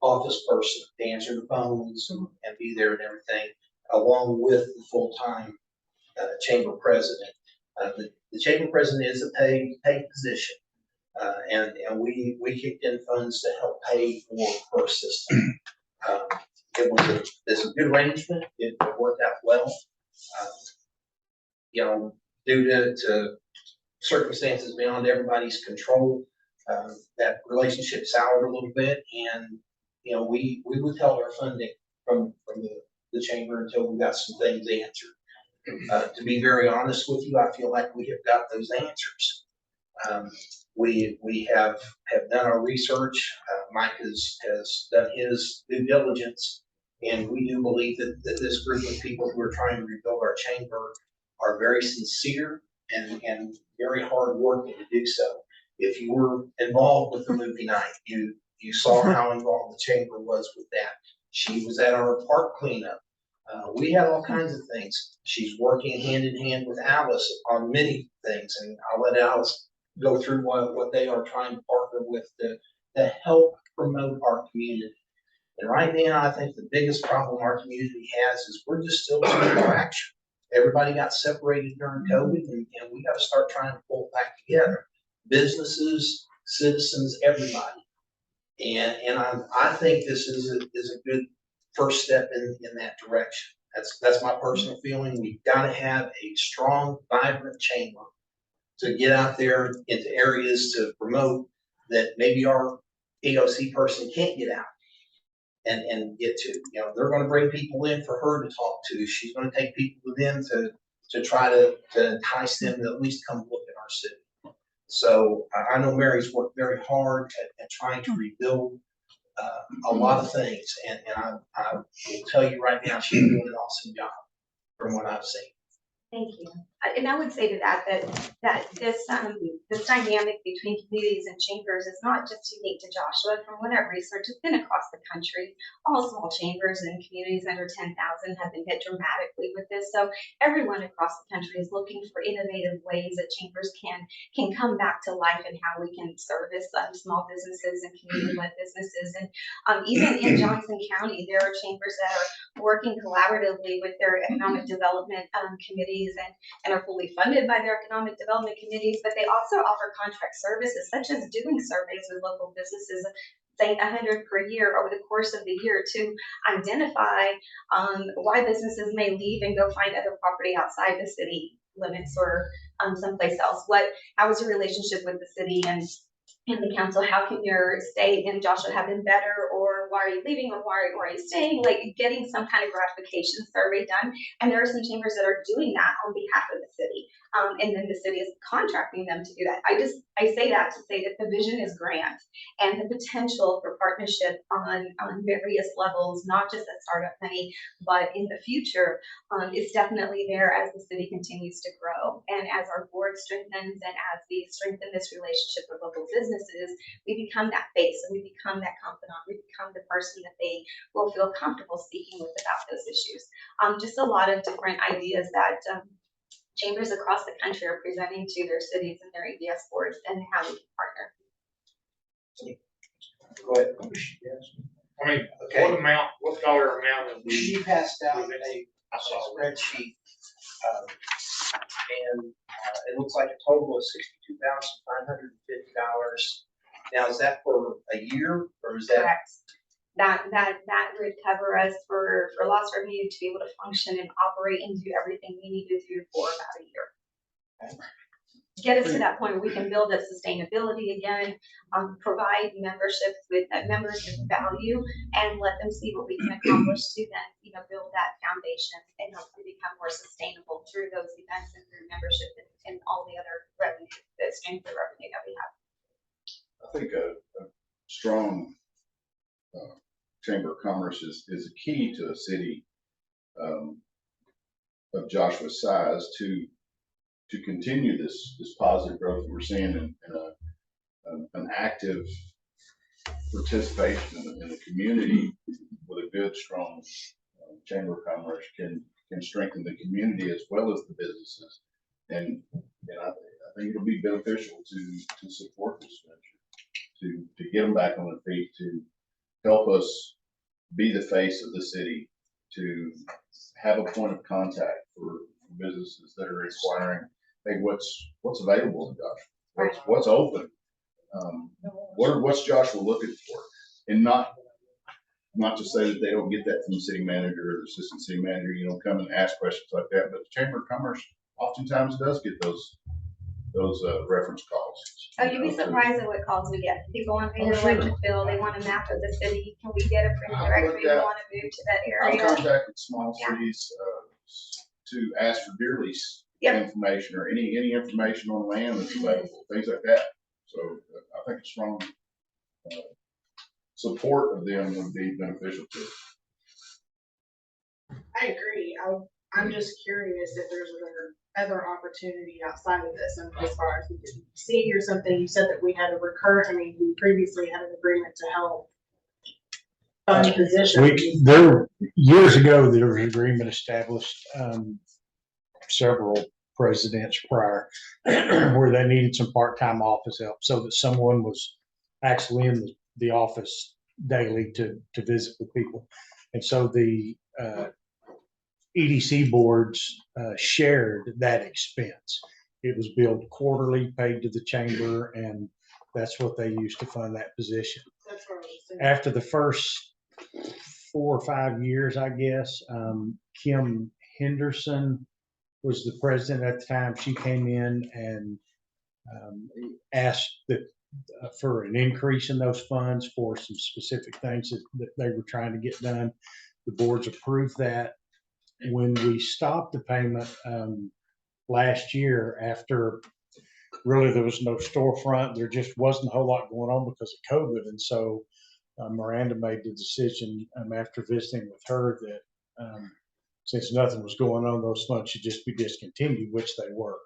office person to answer the phones and be there and everything, along with the full-time chamber president. The chamber president is a paid position, and we kicked in funds to help pay for her system. It's a good arrangement. It worked out well. Due to circumstances beyond everybody's control, that relationship soured a little bit, and we withheld our funding from the chamber until we got some things answered. To be very honest with you, I feel like we have got those answers. We have done our research. Mike has done his due diligence, and we do believe that this group of people who are trying to rebuild our chamber are very sincere and very hard working to do so. If you were involved with the movie night, you saw how involved the chamber was with that. She was at our park cleanup. We have all kinds of things. She's working hand in hand with Alice on many things, and I'll let Alice go through what they are trying to partner with to help promote our community. And right now, I think the biggest problem our community has is we're just still too interaction. Everybody got separated during COVID, and we got to start trying to pull it back together. Businesses, citizens, everybody. And I think this is a good first step in that direction. That's my personal feeling. We've got to have a strong, vibrant chamber to get out there into areas to promote that maybe our AOC person can't get out and get to. You know, they're going to bring people in for her to talk to. She's going to take people with them to try to entice them to at least come look at our city. So I know Mary's worked very hard at trying to rebuild a lot of things, and I will tell you right now, she's doing an awesome job from what I've seen. Thank you. And I would say to that this dynamic between communities and chambers is not just unique to Joshua. From what I've researched, it's been across the country. All small chambers and communities under 10,000 have been hit dramatically with this. So everyone across the country is looking for innovative ways that chambers can come back to life and how we can service small businesses and community-led businesses. And even in Johnson County, there are chambers that are working collaboratively with their economic development committees and are fully funded by their economic development committees, but they also offer contract services such as doing surveys with local businesses, say 100 per year over the course of the year to identify why businesses may leave and go find other property outside the city limits or someplace else. How is your relationship with the city and the council? How can your stay in Joshua have been better, or why are you leaving, or why are you staying? Like getting some kind of gratification survey done. And there are some chambers that are doing that on behalf of the city. And then the city is contracting them to do that. I say that to say that the vision is grand and the potential for partnership on various levels, not just at startup money, but in the future is definitely there as the city continues to grow. And as our board strengthens and as we strengthen this relationship with local businesses, we become that face and we become that confidant. We become the person that they will feel comfortable speaking with about those issues. Just a lot of different ideas that chambers across the country are presenting to their cities and their EDS boards and how we can partner. Go ahead. I mean, Okay. what dollar amount? She passed out a spreadsheet, and it looks like a total of $62,550. Now, is that for a year, or is that? Correct. That would cover us for lost revenue to be able to function and operate and do everything we need to do for about a year. Get us to that point where we can build up sustainability again, provide memberships with members with value, and let them see what we can accomplish to then, build that foundation and hopefully become more sustainable through those events and through membership and all the other revenue, the streams of revenue that we have. I think a strong Chamber of Commerce is a key to a city of Joshua's size to continue this positive growth that we're seeing in an active participation in the community with a good, strong Chamber of Commerce can strengthen the community as well as the businesses. And I think it'll be beneficial to support this venture, to get them back on their feet, to help us be the face of the city, to have a point of contact for businesses that are inquiring, hey, what's available in Joshua? What's open? What's Joshua looking for? And not to say that they don't get that from the city manager or the assistant city manager, come and ask questions like that, but the Chamber of Commerce oftentimes does get those reference calls. Oh, you'd be surprised at what calls we get. People want to pay their electric bill, they want a map of the city. Can we get a printed directory? We want to move to that I've area. contacted small cities to ask for deer lease information or any information on land that's available, things like that. So I think a strong support of them would be beneficial to us. I agree. I'm just curious if there's other opportunity outside of this, and as far as we can see or something. You said that we had we previously had an agreement to help fund position. Years ago, there was an agreement established, several presidents prior, where they needed some part-time office help, so that someone was actually in the office daily to visit with people. And so the EDC boards shared that expense. It was billed quarterly, paid to the chamber, and that's what they used to fund that position. That's what I was saying. After the first 4 or 5 years, I guess, Kim Henderson was the president at the time. She came in and asked for an increase in those funds for some specific things that they were trying to get done. The boards approved that. When we stopped the payment last year, after really there was no storefront, there just wasn't a whole lot going on because of COVID. And so Miranda made the decision after visiting with her that since nothing was going on, those funds should just be discontinued, which they were.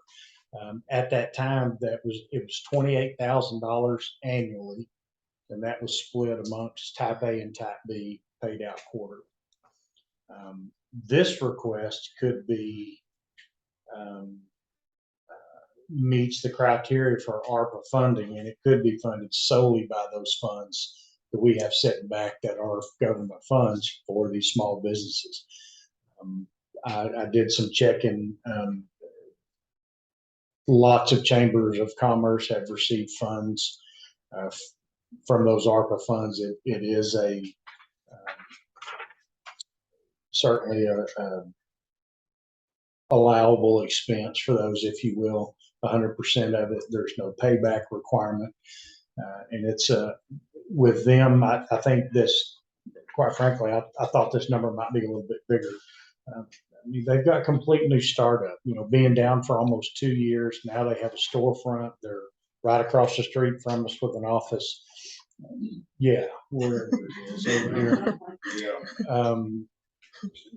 At that time, it was $28,000 annually, and that was split amongst type A and type B, paid out quarterly. This request could be meets the criteria for ARPA funding, and it could be funded solely by those funds that we have sitting back that are government funds for these small businesses. I did some checking. Lots of chambers of commerce have received funds from those ARPA funds. It is certainly a allowable expense for those, if you will. 100% of it. There's no payback requirement, and it's with them. I think this, quite frankly, I thought this number might be a little bit bigger. They've got a complete new startup, being down for almost 2 years. Now they have a storefront. They're right across the street from us with an office. Yeah, wherever it is over here. Yeah.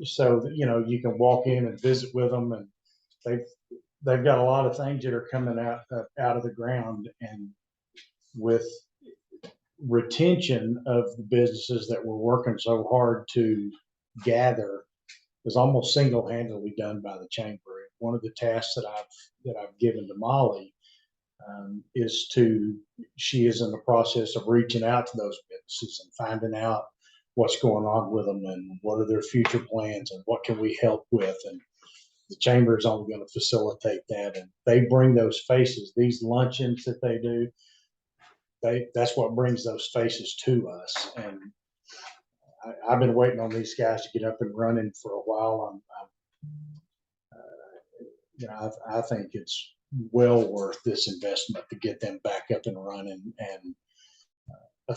So, you can walk in and visit with them, and they've got a lot of things that are coming out of the ground, and with retention of the businesses that we're working so hard to gather is almost single-handedly done by the chamber. One of the tasks that I've given to Molly she is in the process of reaching out to those businesses and finding out what's going on with them and what are their future plans and what can we help with. And the chamber is only going to facilitate that. And they bring those faces, these luncheons that they do, that's what brings those faces to us. And I've been waiting on these guys to get up and running for a while. I think it's well worth this investment to get them back up and running and a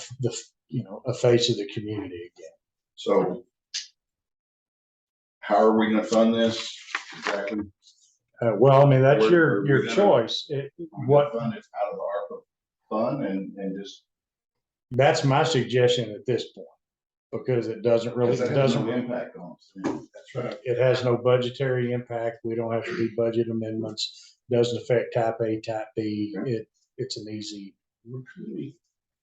face of the community again. So how are we going to fund this exactly? Well, I mean, that's We're your gonna- choice. What fund it out of the ARPA fund and just. That's my suggestion at this point, because it doesn't really, Because it that has doesn't no impact on us. That's right. It has no budgetary impact. We don't have to do budget amendments. Doesn't affect type A, type B. It's an easy.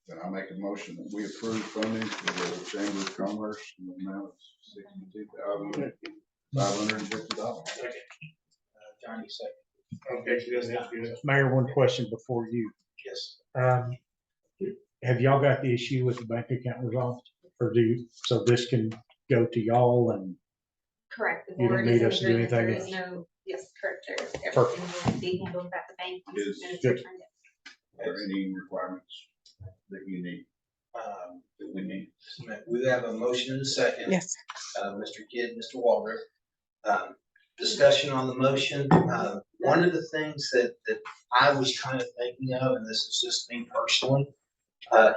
Then I make a motion that we approve funding for the Chamber of Commerce in the amount of $62,550. Johnny second. Okay, she doesn't have to do that. Mayor, one question before you. Yes. Have y'all got the issue with the bank account resolved? Or so this can go to y'all and Correct. The you don't board is need in us to do agreement. anything There is else? no, yes, correct. There's Perfect. everything will be handled at the bank. once Is the minutes good. are turned in. Are there any requirements that you need, that we need? We have a motion and a second. Yes. Mr. Kidd, Mr. Walter. Discussion on the motion. One of the things that I was kind of thinking of, and this is just me personally,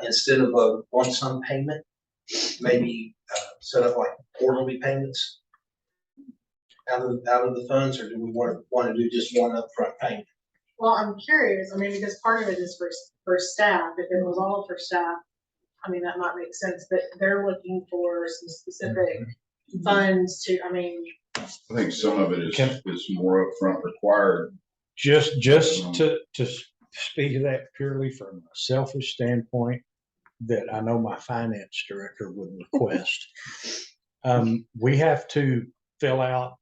instead of a lump sum payment, maybe set up like quarterly payments out of the funds, or do we want to do just one upfront payment? Well, I'm curious, because part of it is for staff. If it was all for staff, that might make sense, but they're looking for some specific funds to, I think some of it is more upfront required. Just to speak to that purely from a selfish standpoint, that I know my finance director would request. We have to fill out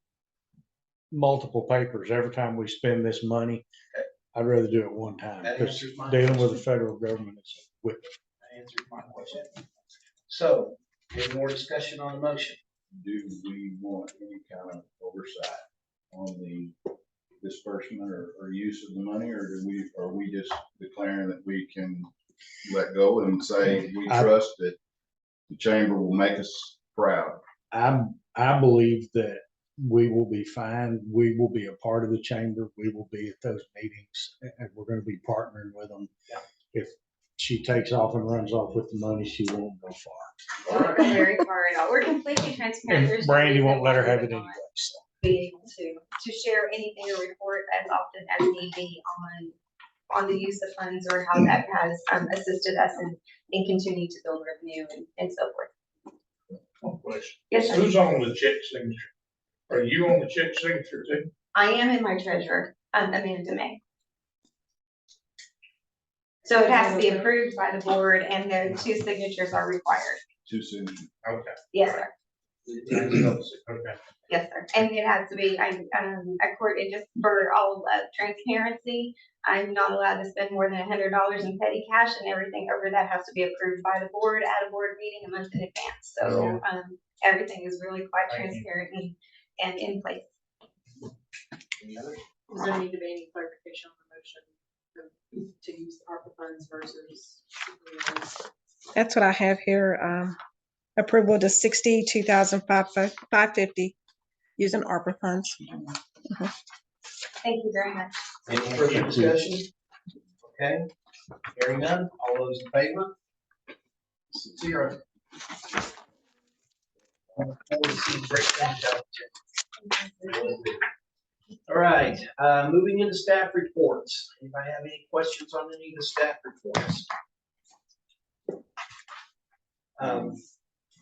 multiple papers every time we spend this money. I'd rather do it one time, That because answers my dealing with the question. federal government is a whip. That answers my question. So, any more discussion on the motion? Do we want any kind of oversight on the disbursement or use of the money, or are we just declaring that we can let go and say we trust that the chamber will make us proud? I believe that we will be fine. We will be a part of the chamber. We will be at those meetings, and we're going to be partnering with them. Yeah. If she takes off and runs off with the money, she won't go far. Won't go very far at all. We're completely transparent. And There's no Brandy reason won't let her why have we it would anyway. not So. Be able to share anything or report as often as need be on the use of funds or how that has assisted us in continuing to build revenue and so forth. One question. Yes, sir. Who's on the check signature? Are you on the check signature too? I am in my treasurer, Amanda May. So it has to be approved by the board and the 2 signatures are required. 2 cents. Okay. Yes, sir. Okay. Yes, sir. And it has to be, according, just for all transparency, I'm not allowed to spend more than $100 in petty cash, and everything over that has to be approved by the board at a board meeting a month in advance. So, everything is really quite transparent and in place. Does there need to be any clarification on the motion to use the ARPA funds versus? That's what I have here. Approval to $62,550 using ARPA funds. Thank you very much. Any further discussion? Okay, hearing none, all those in favor? 0. All right, moving into staff reports. Anybody have any questions on any of the staff reports?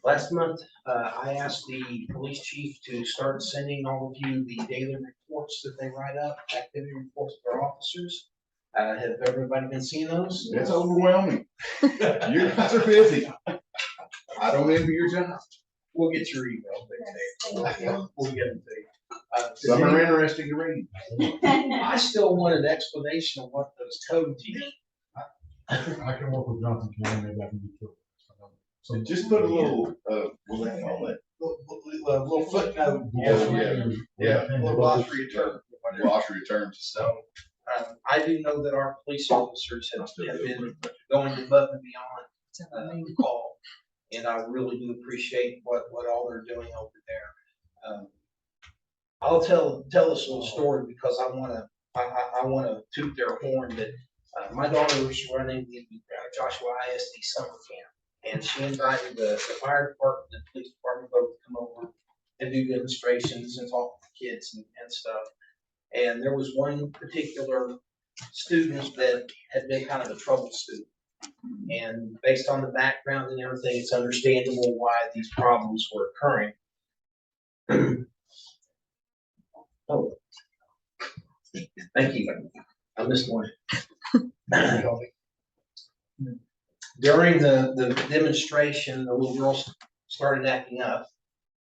Last month, I asked the police chief to start sending all of you the daily reports that they write up, activity reports for officers. Have everybody been seeing those? It's overwhelming. You guys are busy. I don't envy your job. We'll get your email. We'll get them to you. Some are interesting to read. I still want an explanation of what those codes mean. I can work with Johnson County, maybe I can do it. So just put a little, what do they call it? Little footnote. Yeah. Little glossary of terms. Glossary of terms. So, I do know that our police officers have been going above and beyond the call. And I really do appreciate what all they're doing over there. I'll tell this little story because I wanna toot their horn that, my daughter was running the Joshua ISD summer camp. And she invited the fire department and police department both to come over and do demonstrations and talk to the kids and stuff. And there was one particular student that had been kind of a trouble student. And based on the background and everything, it's understandable why these problems were occurring. Oh, thank you. I missed one. During the demonstration, the little girl started acting up,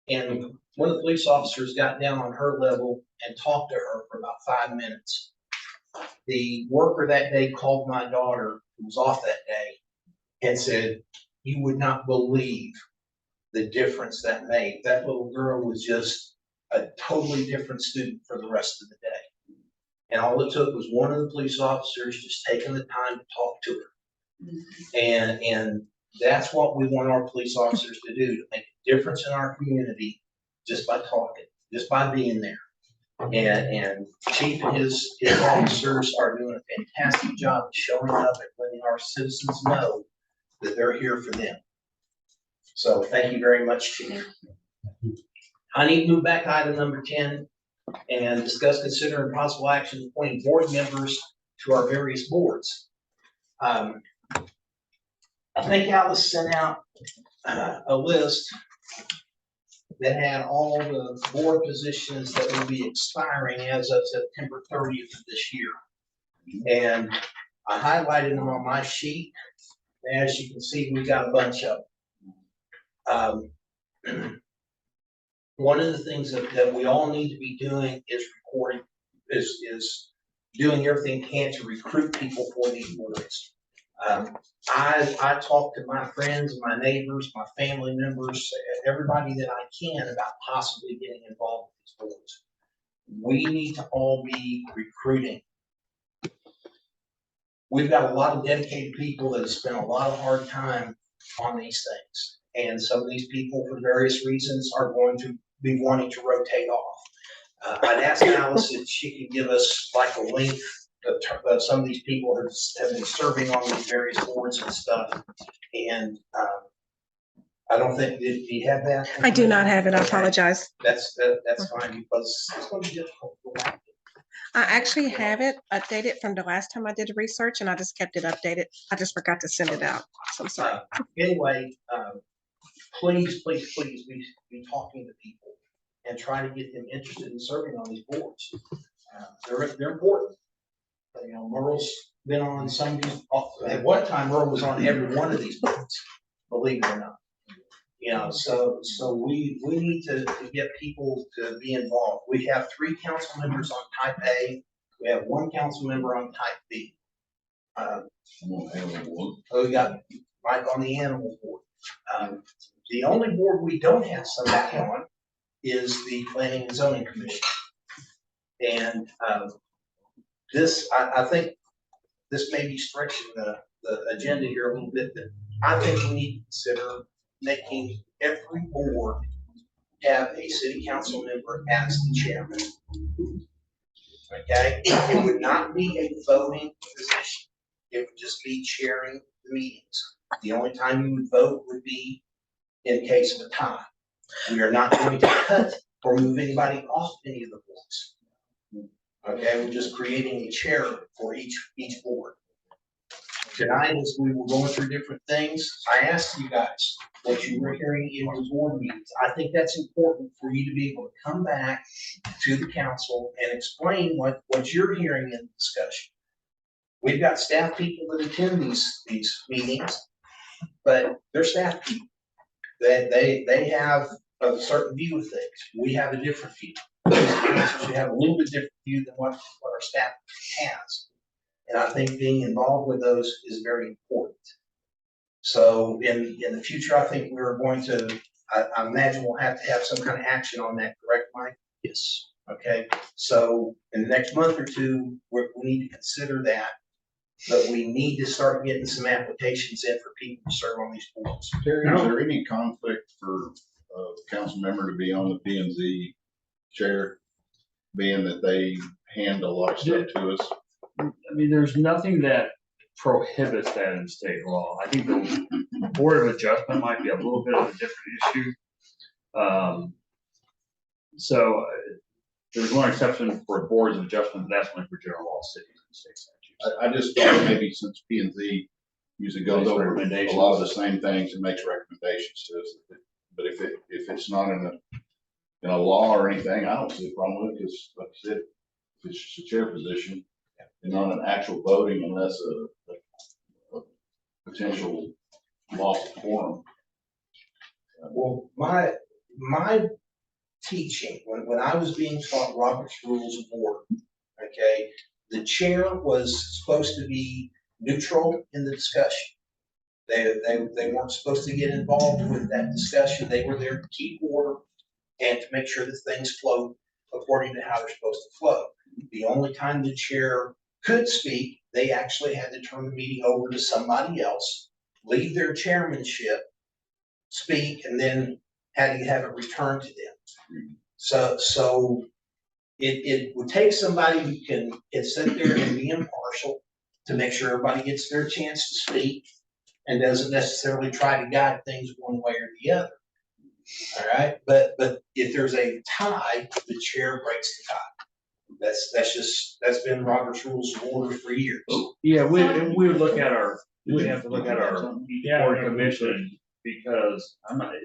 and one of the police officers got down on her level and talked to her for about 5 minutes. The worker that day called my daughter, who was off that day, and said, "You would not believe the difference that made. That little girl was just a totally different student for the rest of the day." And all it took was one of the police officers just taking the time to talk to her. And that's what we want our police officers to do, to make a difference in our community just by talking, just by being there. And Chief and his officers are doing a fantastic job of showing up and letting our citizens know that they're here for them. So thank you very much, Chief. I need to move back to item number 10 and discuss, consider, and possible action appointing board members to our various boards. I think Alice sent out a list that had all the board positions that will be expiring as of September 30th of this year. And I highlighted them on my sheet, As you can see, we got a bunch of them. One of the things that we all need to be doing is recording, is doing everything we can to recruit people for these boards. I talk to my friends, my neighbors, my family members, everybody that I can about possibly getting involved with these boards. We need to all be recruiting. We've got a lot of dedicated people that have spent a lot of hard time on these things. And some of these people, for various reasons, are going to be wanting to rotate off. I'd ask Alice if she could give us like a link of some of these people that have been serving on these various boards and stuff. And I don't think, do you have that? I do not have it. I apologize. That's fine, because it's going to be difficult for them. I actually have it updated from the last time I did research, and I just kept it updated. I just forgot to send it out. So I'm sorry. Anyway, please be talking to people and try to get them interested in serving on these boards. They're important. You know, Merle's been on some of these, at one time Merle was on every one of these boards, believe it or not. You know, so we need to get people to be involved. We have 3 council members on type A. We have 1 council member on type B. We got Mike on the animal board. The only board we don't have somebody on is the Planning and Zoning Commission. And this, I think this may be stretching the agenda here a little bit, but I think we need to consider making every board have a city council member as the chairman. Okay? It would not be a voting position. It would just be chairing the meetings. The only time you would vote would be in case of a tie. We are not going to cut or move anybody off any of the boards. Okay, we're just creating a chair for each board. Tonight, as we were going through different things, I asked you guys what you were hearing in your board meetings. I think that's important for you to be able to come back to the council and explain what you're hearing in the discussion. We've got staff people that attend these meetings, but they're staff people. They have a certain view of things. We have a different view. We have a little bit different view than what our staff has. And I think being involved with those is very important. So in the future, I think we're going to, I imagine we'll have to have some kind of action on that, correct, Mike? Yes. Okay, so in the next month or two, we need to consider that, but we need to start getting some applications in for people to serve on these boards. Terry, is there any conflict for a council member to be on the P and Z chair, being that they hand a lot of stuff to us? I mean, there's nothing that prohibits that in state law. I think the Board of Adjustment might be a little bit of a different issue. So there's one exception for boards of adjustment, but that's only for general law cities and state statutes. I just thought maybe since P and Z usually goes over a lot of the same things and makes recommendations to us. But if it's not in a law or anything, I don't see a problem with it, because like I said, if it's just a chair position and not an actual voting unless a potential loss of quorum. Well, my teaching, when I was being taught Robert's Rules of Order, okay, the chair was supposed to be neutral in the discussion. They weren't supposed to get involved with that discussion. They were there to keep order and to make sure that things flow according to how they're supposed to flow. The only time the chair could speak, they actually had to turn the meeting over to somebody else, leave their chairmanship, speak, and then had to have it returned to them. So it would take somebody who can sit there and be impartial to make sure everybody gets their chance to speak and doesn't necessarily try to guide things one way or the other. All right, but if there's a tie, the chair breaks the tie. That's been Robert's Rules of Order for years. Yeah, we would look at we have to look at our board commission, because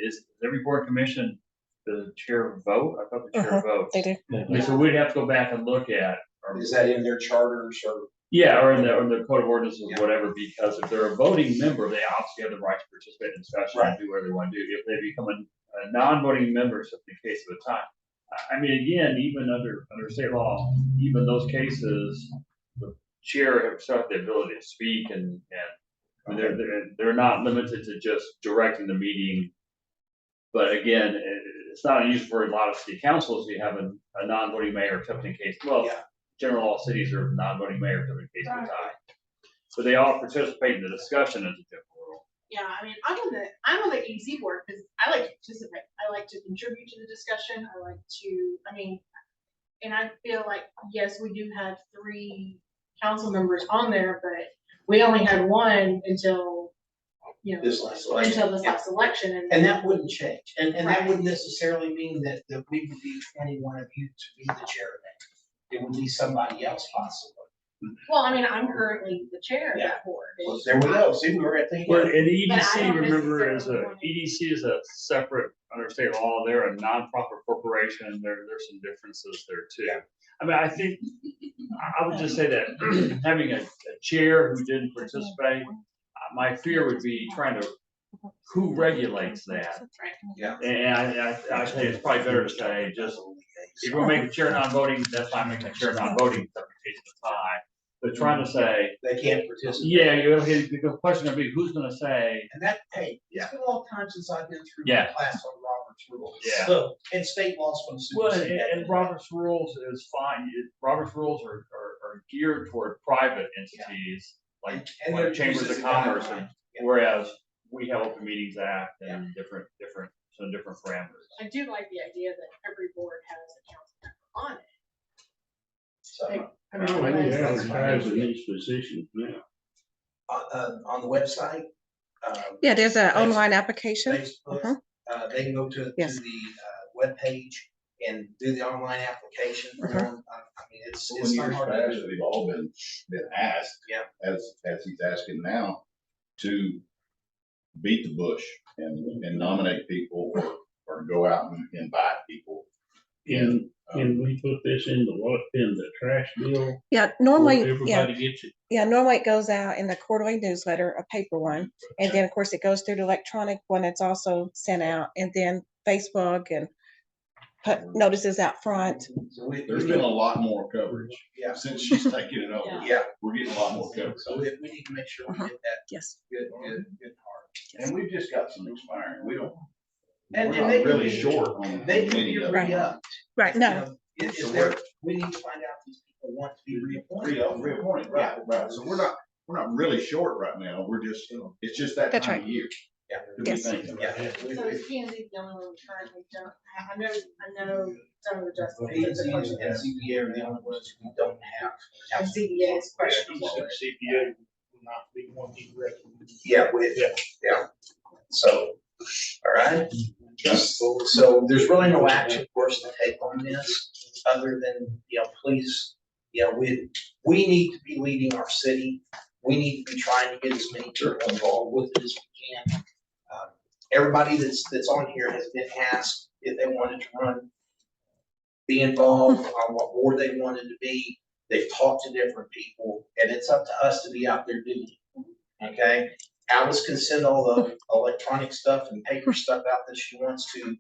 is every board commission the chair vote? I thought the chair votes. They do. So we'd have to go back and look at. Is that in their charters or? Yeah, or in the code of ordinances, whatever, because if they're a voting member, they obviously have the right to participate in discussion and do whatever they want to do. If they become a non-voting member, it's just in case of a time. I mean, again, even under state law, even those cases, the chair still have the ability to speak and I mean, they're not limited to just directing the meeting. But again, it's not unusual for a lot of city councils, you have a non-voting mayor except in case, well, general law cities are non-voting mayor except in case of a tie. But they all participate in the discussion as a general rule. Yeah, I mean, I'm on the EDC board because I like to participate. I like to contribute to the discussion. I like to, I mean, and I feel like, yes, we do have 3 council members on there, but we only had 1 until, you know, This last election. until this last election. And that wouldn't change. And that Right. wouldn't necessarily mean that we would be 21 of you to be the chair of that. It would be somebody else possibly. Well, I mean, I'm currently the chair of Yeah. that board. Well, there we go. See, we were at the. Well, and But I EDC, don't remember, necessarily EDC is a separate, under state law, they're a nonprofit corporation, there's some differences there too. I mean, I think, I would just say that having a chair who didn't participate, my fear would be trying to, who regulates that? Yeah. And I say it's probably better to say, just, if we're making chair non-voting, that's fine, making a chair non-voting, except in case of a tie. But trying to say, They can't participate. yeah, the question would be, who's gonna say, And that, hey, it's been a long time since I've been through my Yeah. class on Robert's rules. Yeah. So, and state law's going to well, supersede that. and Robert's rules is fine. Robert's rules are geared toward private entities, like And they're chambers used of as a commerce, guideline. and whereas we have Open Meetings Act and different parameters. I do like the idea that every board has a council member on it. So, I mean, that's fine. these positions now. On the website. Yeah, there's an Facebook- online application. Facebook, they can go to Yes. the webpage and do the online application form. I mean, it's When not years hard to past, do. they've all been asked. Yeah. As he's asking now, to beat the bush and nominate people or go out and invite people. Can we put this in the trash bill? Yeah, normally, yeah, gets it. yeah, normally it goes out in the quarterly newsletter, a paper one. And then, of course, it goes through the electronic one that's also sent out, and then Facebook and put notices out front. So There's been a lot more coverage. Yeah. Since she's taking it over. Yeah. We're getting a lot more coverage. So we need to make sure we get that Yes. good part. And we've just got some expiring. We're And not they can really be- short on They can many be of them. re-upped. Right, You no, know, Is there, we need to find out if these people want to be reappointed. Reappointed, right. So we're not really short right now. We're just, it's just that That's time right. of year. Yeah. to be Yes. thinking about it. So is P and Z the only one we currently don't have? I know some of the justice. P and Z and CBA are the only ones we don't have. And CBA is questionable. CPA will not be one he recommended. Yeah, so, all right. So there's really no action for us to take on this, other than, please, we need to be leading our city. We need to be trying to get as many people involved with it as we can. Everybody that's on here has been asked if they wanted to be involved on what board they wanted to be. They've talked to different people, and it's up to us to be out there doing it. Okay? Alice can send all the electronic stuff and paper stuff out that she wants to,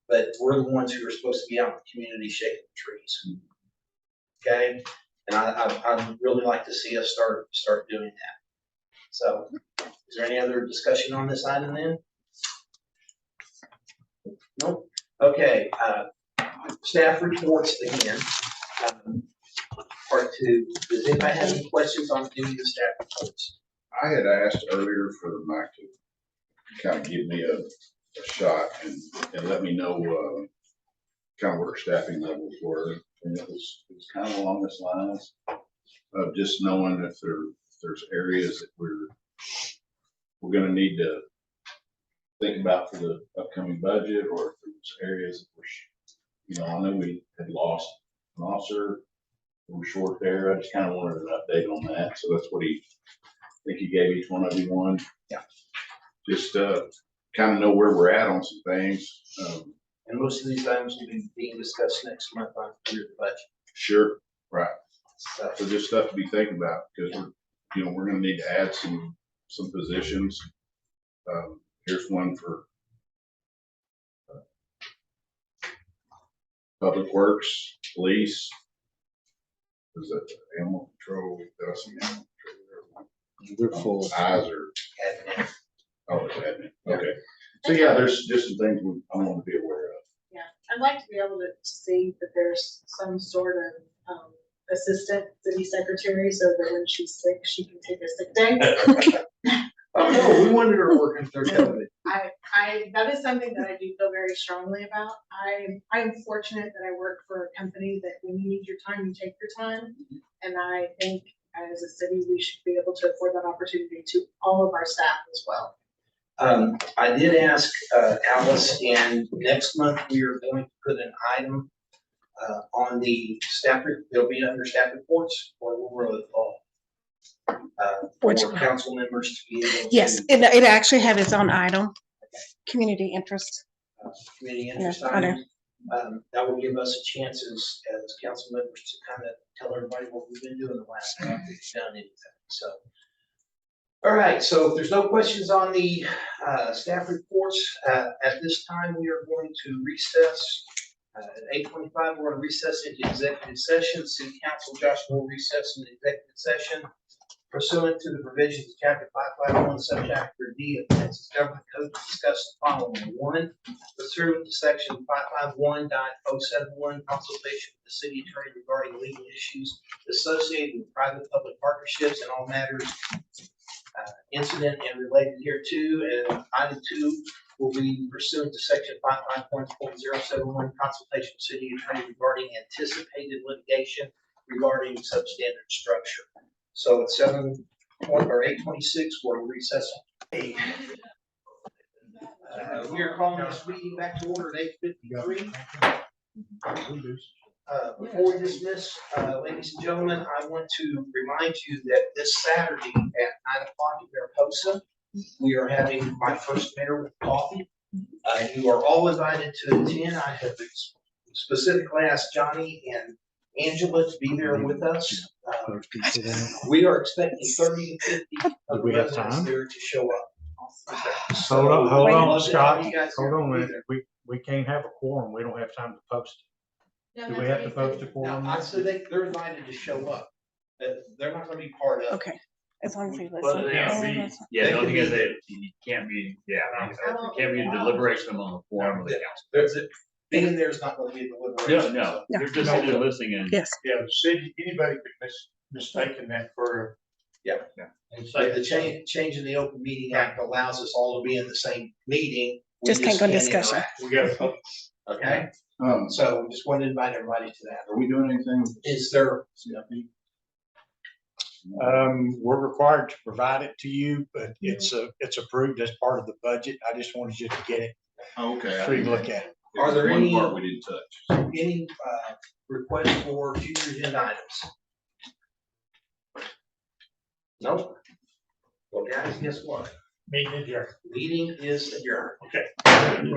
but we're the ones who are supposed to be out in the community shaking the trees. Okay? And I'd really like to see us start doing that. So, is there any other discussion on this item then? Nope. Okay, staff reports again. Part 2. Does anybody have any questions on any of the staff reports? I had asked earlier for Mike to kind of give me a shot and let me know, kind of what our staffing levels were. And it was kind of along this lines of just knowing if there's areas that we're gonna need to think about for the upcoming budget, or if there's areas that I know we had lost an officer, we were short there. I just kind of wanted an update on that. So that's what I think he gave each one of you one. Yeah. Just kind of know where we're at on some things. And most of these items will be being discussed next month on the budget. Sure, right. So, So just stuff to be thinking about, because we're gonna need to add some positions. Here's one for Public Works, Police. Is that Animal Control? Did I see Animal Control? They're full. Eyes are, admin. oh, it's admin, okay. So yeah, there's just some things I want to be aware of. Yeah, I'd like to be able to see that there's some sort of, assistant city secretary, so that when she's sick, she can take a sick day. Oh, no, we wanted her working through COVID. That is something that I do feel very strongly about. I am fortunate that I work for a company that when you need your time, you take your time. And I think as a city, we should be able to afford that opportunity to all of our staff as well. I did ask Alice, and next month we are going to put an item on the staff, it'll be under staff reports, or we'll really call Which- for council members to be able to. Yes, it actually had its own item, community interest. Community interest I know. item. That will give us a chance as council members to kind of tell everybody what we've been doing the last month, if we've done anything, so. All right, so if there's no questions on the staff reports, at this time, we are going to recess. At 8:25, we're going to recess into executive session. City Council, Joshua will recess into executive session pursuant to the provisions of Chapter 551, Subchapter D of the Texas Government Code to discuss the following. One, pursuant to Section 551.071, consultation with the city attorney regarding legal issues associated with private-public partnerships and all matters incident and related hereto. And item 2 will be pursuant to Section 551.071, consultation with city attorney regarding anticipated litigation regarding substandard structure. So at 8:26, we're recessing. We are calling this meeting back to order at 8:53. Before we dismiss, ladies and gentlemen, I want to remind you that this Saturday at 9 o'clock in Mariposa, we are having my first Mayor with Coffee. You are all invited to attend. I have specifically asked Johnny and Angela to be there with us. We are expecting 30 to 50 of the we have residents time? there to show up. Hold on, Wait, Scott, you guys hold are on a gonna be minute. We can't have a quorum. We don't have time to post it. Do we have to post a No, quorum? I said they're invited to show up. They're not gonna be part of it. Okay, as long as he But listens. they can't be, yeah, the only thing is that you can't be, yeah, it can't be a deliberation among the forum of the council. Being there is not gonna be a deliberation. No, they're just sitting there listening and. Yes. Yeah, the city, anybody could mistaken that for. Yeah. And Like say the change in the Open Meeting Act allows us all to be in the same meeting. We Just can't go discussion. interact, we got a Okay, so just wanted to invite everybody to that. Are we doing anything with Is there, CIP? We're required to provide it to you, but it's approved as part of the budget. I just wanted you to get it Okay. so you can look at it. Are there One any- part we didn't touch. any requests for future agenda items? Nope. Well, guys, guess what? meeting adjourned. Meeting is adjourned. Okay. The